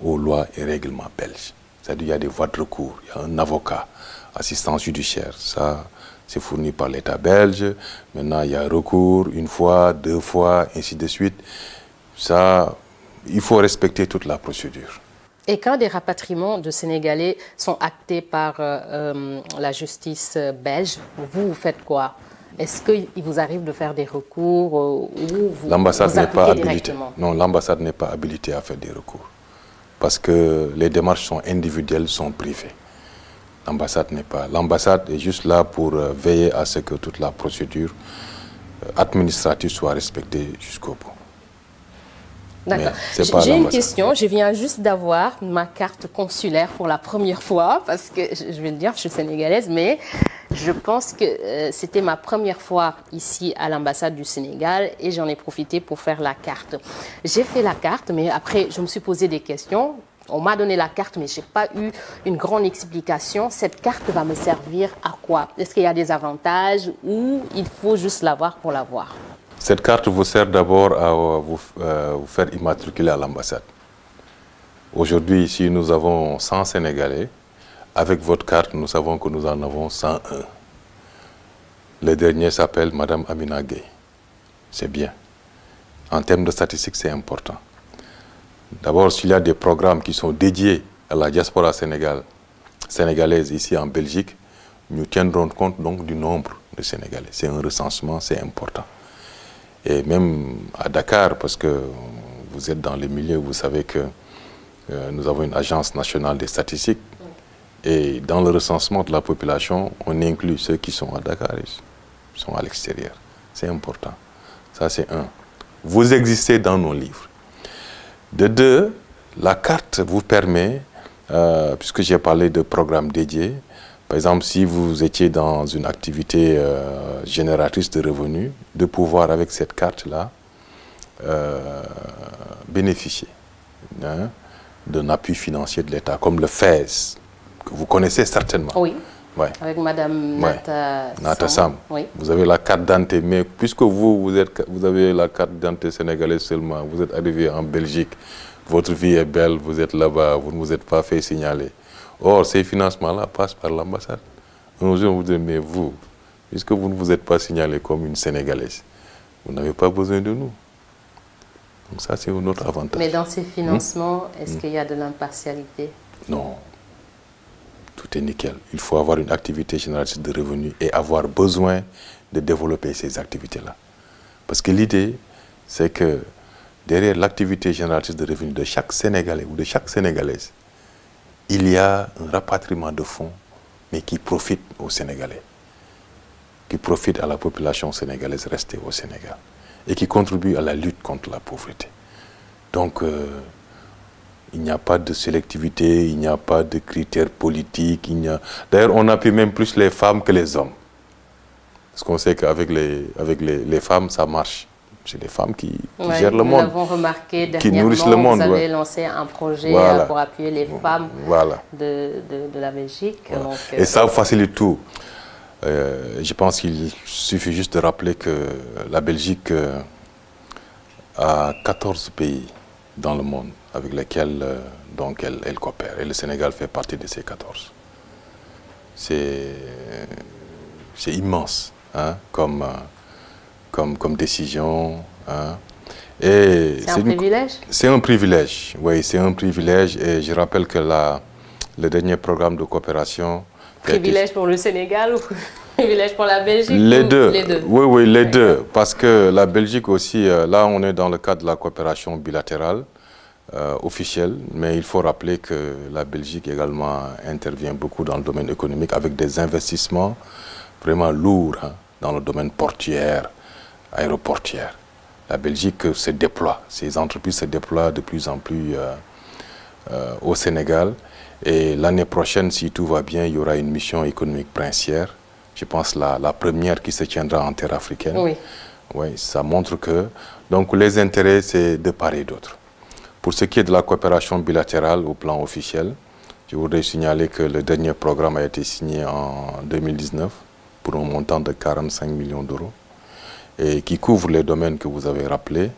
aux lois et règlements belges. C'est-à-dire qu'il y a des voies de recours, il y a un avocat, assistance judiciaire, ça c'est fourni par l'État belge. Maintenant, il y a recours une fois, deux fois, ainsi de suite. Ça, il faut respecter toute la procédure. Et quand des rapatriements de Sénégalais sont actés par la justice belge, vous faites quoi? Est-ce qu'il vous arrive de faire des recours ou l'ambassade n'est pas habilitée. Non, l'ambassade n'est pas habilitée à faire des recours. Parce que les démarches sont individuelles, sont privées. L'ambassade est juste là pour veiller à ce que toute la procédure administrative soit respectée jusqu'au bout. D'accord. J'ai une question. Je viens juste d'avoir ma carte consulaire pour la première fois, parce que, je vais le dire, je suis sénégalaise, mais je pense que c'était ma première fois ici à l'ambassade du Sénégal et j'en ai profité pour faire la carte. J'ai fait la carte, mais après, je me suis posé des questions. On m'a donné la carte, mais je n'ai pas eu une grande explication. Cette carte va me servir à quoi? Est-ce qu'il y a des avantages ou il faut juste l'avoir pour l'avoir? Cette carte vous sert d'abord à vous faire immatriculer à l'ambassade. Aujourd'hui, si nous avons 100 Sénégalais, avec votre carte, nous savons que nous en avons 101. Le dernier s'appelle Madame Amina Gueye. C'est bien. En termes de statistiques, c'est important. D'abord, s'il y a des programmes qui sont dédiés à la diaspora sénégalaise ici en Belgique, nous tiendrons compte donc du nombre de Sénégalais. C'est un recensement, c'est important. Et même à Dakar, parce que vous êtes dans les milieux, vous savez que nous avons une agence nationale des statistiques. Et dans le recensement de la population, on inclut ceux qui sont à Dakar et qui sont à l'extérieur. C'est important. Ça, c'est un. Vous existez dans nos livres. De deux, la carte vous permet, puisque j'ai parlé de programmes dédiés, par exemple, si vous étiez dans une activité génératrice de revenus, de pouvoir avec cette carte-là bénéficier d'un appui financier de l'État, comme le FAISE, que vous connaissez certainement. Oui, ouais. Avec Madame Nata Sam. Oui. Vous avez la carte d'identité, mais puisque vous avez la carte d'identité sénégalaise seulement, vous êtes arrivé en Belgique, votre vie est belle, vous êtes là-bas, vous ne vous êtes pas fait signaler. Or, ces financements-là passent par l'ambassade. Un jour, vous dites, mais vous, puisque vous ne vous êtes pas signalé comme une Sénégalaise, vous n'avez pas besoin de nous. Donc ça, c'est un autre avantage. Mais dans ces financements, est-ce qu'il y a de l'impartialité? Non. Tout est nickel. Il faut avoir une activité génératrice de revenus et avoir besoin de développer ces activités-là. Parce que l'idée, c'est que derrière l'activité génératrice de revenus de chaque Sénégalais ou de chaque Sénégalaise, il y a un rapatriement de fonds, mais qui profite aux Sénégalais, qui profite à la population sénégalaise restée au Sénégal et qui contribue à la lutte contre la pauvreté. Donc, il n'y a pas de sélectivité, il n'y a pas de critères politiques. D'ailleurs, on appuie même plus les femmes que les hommes. Parce qu'on sait qu'avec les femmes, ça marche. C'est les femmes qui gèrent le monde. Nous l'avons remarqué dernièrement, qui nourrissent le monde. Vous avez lancé un projet pour appuyer les femmes de la Belgique. Voilà. Donc, et ça facilite tout. Je pense qu'il suffit juste de rappeler que la Belgique a 14 pays dans le monde avec lesquels donc elle coopère. Et le Sénégal fait partie de ces 14. C'est immense hein, comme décision. Hein. C'est un privilège? C'est un privilège, oui, c'est un privilège. Et je rappelle que le dernier programme de coopération... Privilège pour le Sénégal ou privilège pour la Belgique? Les deux. Les deux. Oui, les deux. Parce que la Belgique aussi, là on est dans le cadre de la coopération bilatérale, officielle, mais il faut rappeler que la Belgique également intervient beaucoup dans le domaine économique avec des investissements vraiment lourds hein, dans le domaine portuaire, aéroportuaire. La Belgique se déploie, ces entreprises se déploient de plus en plus au Sénégal. Et l'année prochaine, si tout va bien, il y aura une mission économique princière. Je pense la première qui se tiendra en terre africaine. Oui. Oui, ça montre que donc, les intérêts, c'est de part et d'autre. Pour ce qui est de la coopération bilatérale au plan officiel, je voudrais signaler que le dernier programme a été signé en 2019 pour un montant de 45 millions d'euros et qui couvre les domaines que vous avez rappelés.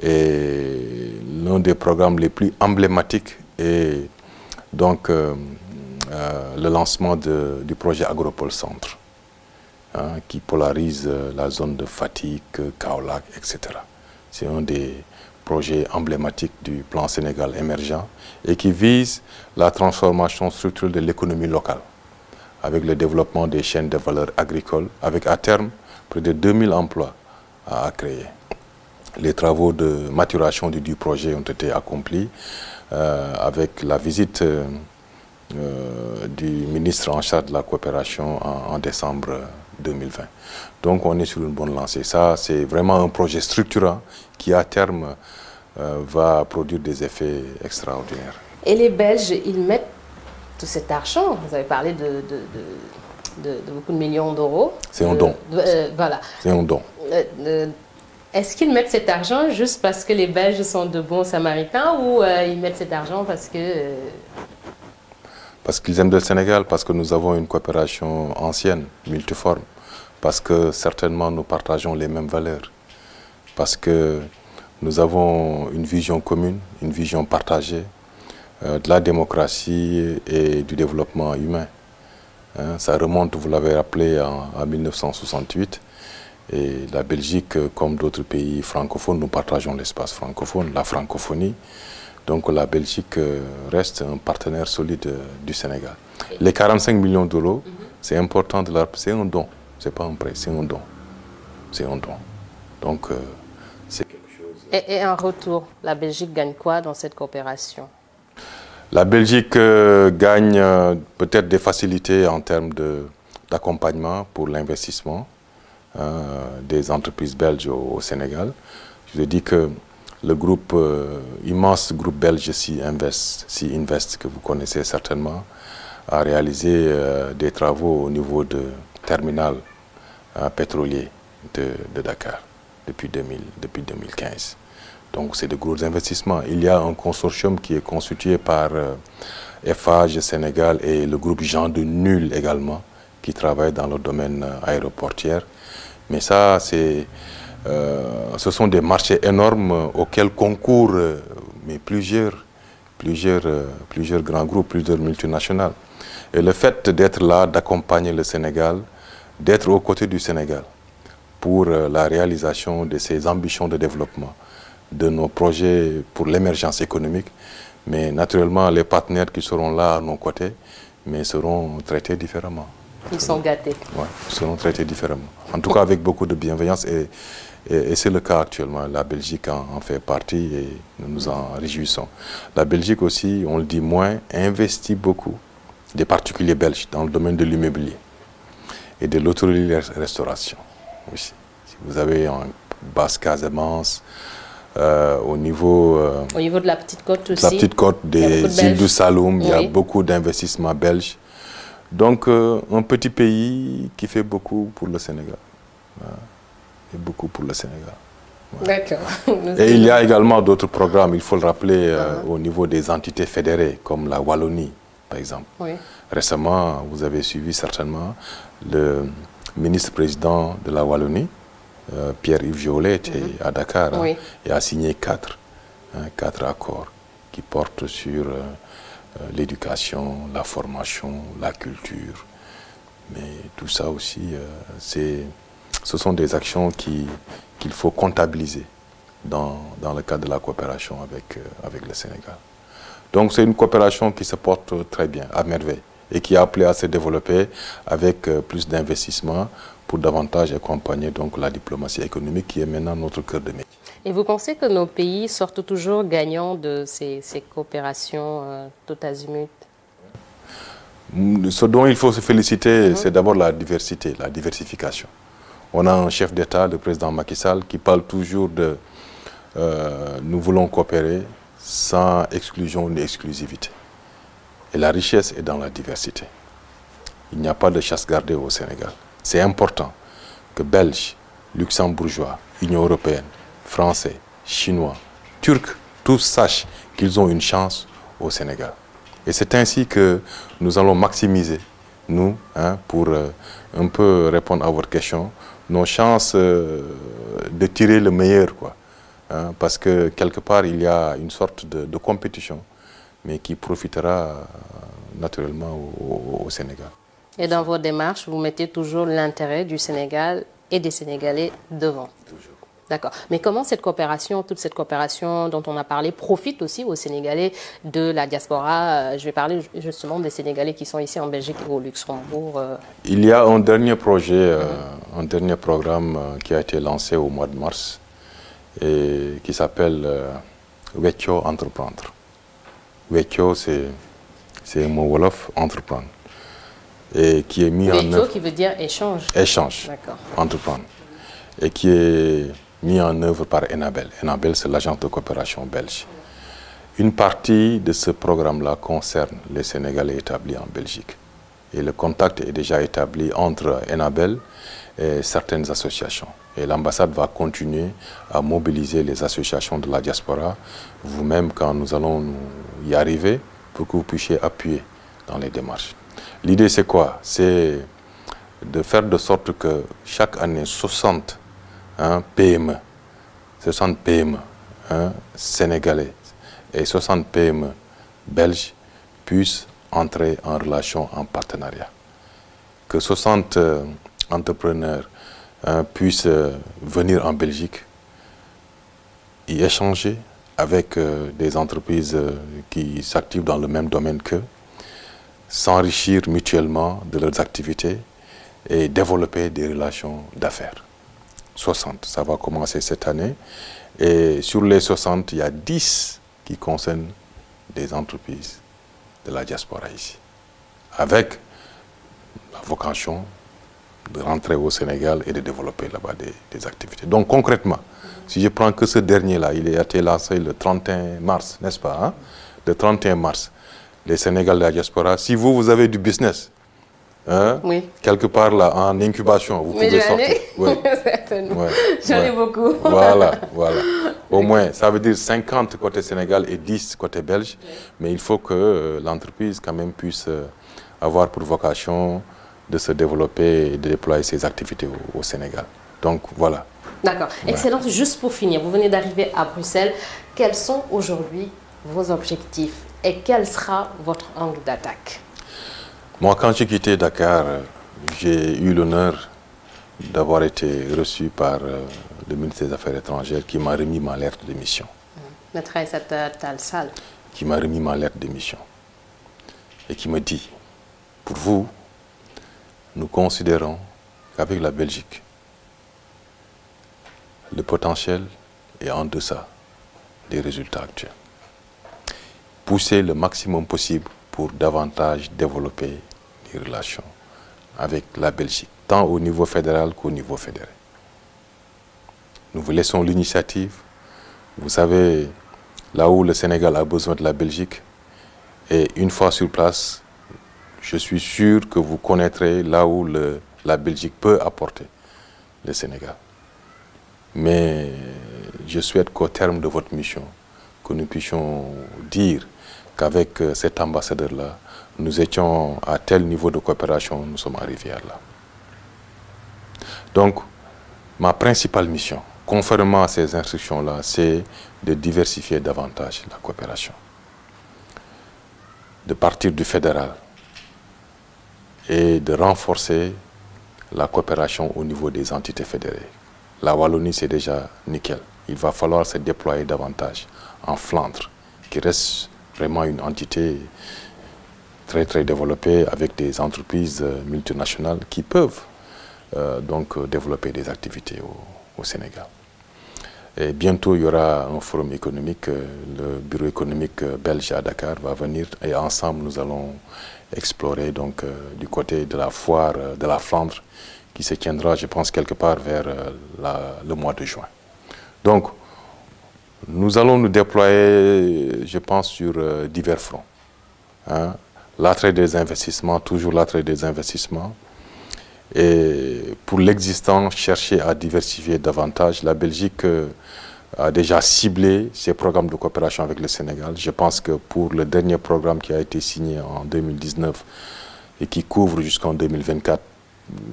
Et l'un des programmes les plus emblématiques est donc le lancement du projet Agropole Centre, hein, qui polarise la zone de Fatick, Kaolack, etc. C'est un des projets emblématiques du plan Sénégal émergent et qui vise la transformation structurelle de l'économie locale avec le développement des chaînes de valeur agricoles, avec à terme près de 2000 emplois à créer. Les travaux de maturation du projet ont été accomplis avec la visite du ministre en charge de la coopération en décembre 2020. Donc on est sur une bonne lancée. Ça, c'est vraiment un projet structurant qui à terme va produire des effets extraordinaires. Et les Belges, ils mettent tout cet argent. Vous avez parlé de beaucoup de millions d'euros. C'est un don. Voilà. C'est un don. Est-ce qu'ils mettent cet argent juste parce que les Belges sont de bons Samaritains ou ils mettent cet argent parce que... Parce qu'ils aiment le Sénégal, parce que nous avons une coopération ancienne, multiforme, parce que certainement nous partageons les mêmes valeurs, parce que nous avons une vision commune, une vision partagée de la démocratie et du développement humain. Hein, ça remonte, vous l'avez rappelé, en 1968. Et la Belgique, comme d'autres pays francophones, nous partageons l'espace francophone, la francophonie. Donc la Belgique reste un partenaire solide du Sénégal. Les 45 millions d'euros, c'est important de leur... C'est un don, c'est pas un prêt, c'est un don. C'est un don. Donc c'est quelque chose... Et en retour, la Belgique gagne quoi dans cette coopération? La Belgique gagne peut-être des facilités en termes d'accompagnement pour l'investissement des entreprises belges au Sénégal. Je vous ai dit que le groupe, immense groupe belge Sea-Invest, que vous connaissez certainement, a réalisé des travaux au niveau de terminal pétrolier de Dakar depuis 2015. Donc c'est de gros investissements. Il y a un consortium qui est constitué par Eiffage Sénégal et le groupe Jean de Nul également, qui travaillent dans le domaine aéroportuaire. Mais ça, ce sont des marchés énormes auxquels concourent mais plusieurs grands groupes, plusieurs multinationales. Et le fait d'être là, d'accompagner le Sénégal, d'être aux côtés du Sénégal pour la réalisation de ses ambitions de développement, de nos projets pour l'émergence économique, mais naturellement les partenaires qui seront là à nos côtés, mais seront traités différemment. Ils sont gâtés. Oui, ils seront traités différemment. En tout cas avec beaucoup de bienveillance et c'est le cas actuellement. La Belgique en fait partie et nous nous en réjouissons. La Belgique aussi, on le dit moins, investit beaucoup, des particuliers belges, dans le domaine de l'immobilier et de l'hôtellerie-restauration aussi. Si vous avez en Basse-Casamance, au niveau de la Petite Côte aussi. La Petite Côte, des îles du Saloum, il y a beaucoup d'investissements belges. Donc, un petit pays qui fait beaucoup pour le Sénégal. Et beaucoup pour le Sénégal. D'accord. Et il y a également d'autres programmes, il faut le rappeler, au niveau des entités fédérées, comme la Wallonie, par exemple. Oui. Récemment, vous avez suivi certainement le ministre-président de la Wallonie, Pierre-Yves Jolet, était à Dakar et a signé quatre accords qui portent sur l'éducation, la formation, la culture. Mais tout ça aussi, ce sont des actions qu'il faut comptabiliser dans le cadre de la coopération avec le Sénégal. Donc c'est une coopération qui se porte très bien, à merveille, et qui est appelée à se développer avec plus d'investissements pour davantage accompagner donc la diplomatie économique qui est maintenant notre cœur de métier. Et vous pensez que nos pays sortent toujours gagnants de ces coopérations tout azimut? Ce dont il faut se féliciter, c'est d'abord la diversité, la diversification. On a un chef d'État, le président Macky Sall, qui parle toujours de nous voulons coopérer sans exclusion ni exclusivité. Et la richesse est dans la diversité. Il n'y a pas de chasse gardée au Sénégal. C'est important que Belges, Luxembourgeois, Union européenne, Français, Chinois, Turcs, tous sachent qu'ils ont une chance au Sénégal. Et c'est ainsi que nous allons maximiser, nous, pour un peu répondre à votre question, nos chances de tirer le meilleur, quoi. Parce que quelque part, il y a une sorte de compétition, mais qui profitera naturellement au Sénégal. Et dans vos démarches, vous mettez toujours l'intérêt du Sénégal et des Sénégalais devant. Toujours. D'accord. Mais comment cette coopération, toute cette coopération dont on a parlé, profite aussi aux Sénégalais de la diaspora? Je vais parler justement des Sénégalais qui sont ici en Belgique ou au Luxembourg. Il y a un dernier projet, un dernier programme qui a été lancé au mois de mars et qui s'appelle Wetcho Entreprendre. Wetcho, c'est un mot wolof, entreprendre. Et qui est mis en œuvre. Qui veut dire échange. Échange. D'accord. Entreprendre. Et qui est mis en œuvre par Enabel. Enabel, c'est l'agence de coopération belge. Une partie de ce programme-là concerne les Sénégalais établis en Belgique. Et le contact est déjà établi entre Enabel et certaines associations. Et l'ambassade va continuer à mobiliser les associations de la diaspora, vous-même quand nous allons y arriver, pour que vous puissiez appuyer dans les démarches. L'idée, c'est quoi? C'est de faire de sorte que chaque année, 60 PME, 60 PME sénégalais et 60 PME belges puissent entrer en relation, en partenariat. Que 60 entrepreneurs puissent venir en Belgique, y échanger avec des entreprises qui s'activent dans le même domaine qu'eux, s'enrichir mutuellement de leurs activités et développer des relations d'affaires. 60, ça va commencer cette année. Et sur les 60, il y a 10 qui concernent des entreprises de la diaspora ici, avec la vocation de rentrer au Sénégal et de développer là-bas des activités. Donc concrètement, si je prends que ce dernier-là, il a été lancé le 31 mars, n'est-ce pas? Le 31 mars. Les Sénégalais de la diaspora, si vous avez du business, hein, oui. quelque part là, en incubation, vous pouvez sortir. Oui. J'en ai beaucoup. Voilà, voilà. Au moins, ça veut dire 50 côté Sénégal et 10 côté belge. Oui. Mais il faut que l'entreprise quand même puisse avoir pour vocation de se développer et de déployer ses activités au Sénégal. Donc voilà. D'accord. Ouais. Excellent. Juste pour finir, vous venez d'arriver à Bruxelles. Quels sont aujourd'hui vos objectifs et quel sera votre angle d'attaque? Moi, quand j'ai quitté Dakar, j'ai eu l'honneur d'avoir été reçu par le ministre des Affaires étrangères qui m'a remis ma lettre de mission. Maître Aïssata Tall Sall. Qui m'a remis ma lettre de mission et qui me dit, pour vous, nous considérons qu'avec la Belgique, le potentiel est en deçà des résultats actuels. Poussez le maximum possible pour davantage développer les relations avec la Belgique, tant au niveau fédéral qu'au niveau fédéré. Nous vous laissons l'initiative. Vous savez, là où le Sénégal a besoin de la Belgique, et une fois sur place, je suis sûr que vous connaîtrez là où la Belgique peut apporter le Sénégal. Mais je souhaite qu'au terme de votre mission, que nous puissions dire qu'avec cet ambassadeur-là, nous étions à tel niveau de coopération, nous sommes arrivés à là. Donc, ma principale mission, conformément à ces instructions-là, c'est de diversifier davantage la coopération. De partir du fédéral et de renforcer la coopération au niveau des entités fédérées. La Wallonie, c'est déjà nickel. Il va falloir se déployer davantage en Flandre, qui reste vraiment une entité très très développée avec des entreprises multinationales qui peuvent donc développer des activités au Sénégal. Et bientôt, il y aura un forum économique. Le bureau économique belge à Dakar va venir et ensemble, nous allons explorer donc, du côté de la foire de la Flandre qui se tiendra, je pense, quelque part vers le mois de juin. Donc, nous allons nous déployer, je pense, sur divers fronts. Hein? L'attrait des investissements, toujours l'attrait des investissements. Et pour l'existant, chercher à diversifier davantage. La Belgique a déjà ciblé ses programmes de coopération avec le Sénégal. Je pense que pour le dernier programme qui a été signé en 2019 et qui couvre jusqu'en 2024,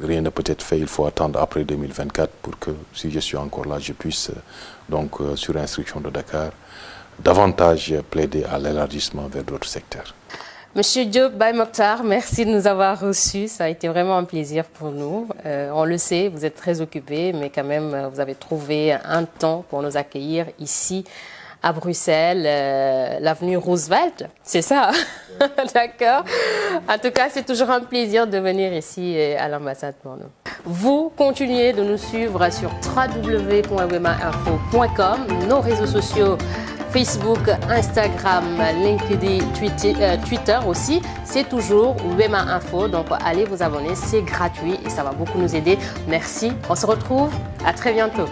rien ne peut être fait. Il faut attendre après 2024 pour que, si je suis encore là, je puisse, donc, sur instruction de Dakar, davantage plaider à l'élargissement vers d'autres secteurs. Monsieur Diop Baye Mokhtar, merci de nous avoir reçus. Ça a été vraiment un plaisir pour nous. On le sait, vous êtes très occupé, mais quand même, vous avez trouvé un temps pour nous accueillir ici à Bruxelles, l'avenue Roosevelt. C'est ça? D'accord. En tout cas, c'est toujours un plaisir de venir ici à l'ambassade pour nous. Vous continuez de nous suivre sur www.wemainfo.com, nos réseaux sociaux Facebook, Instagram, LinkedIn, Twitter aussi. C'est toujours Wema Info. Donc, allez vous abonner. C'est gratuit et ça va beaucoup nous aider. Merci. On se retrouve à très bientôt.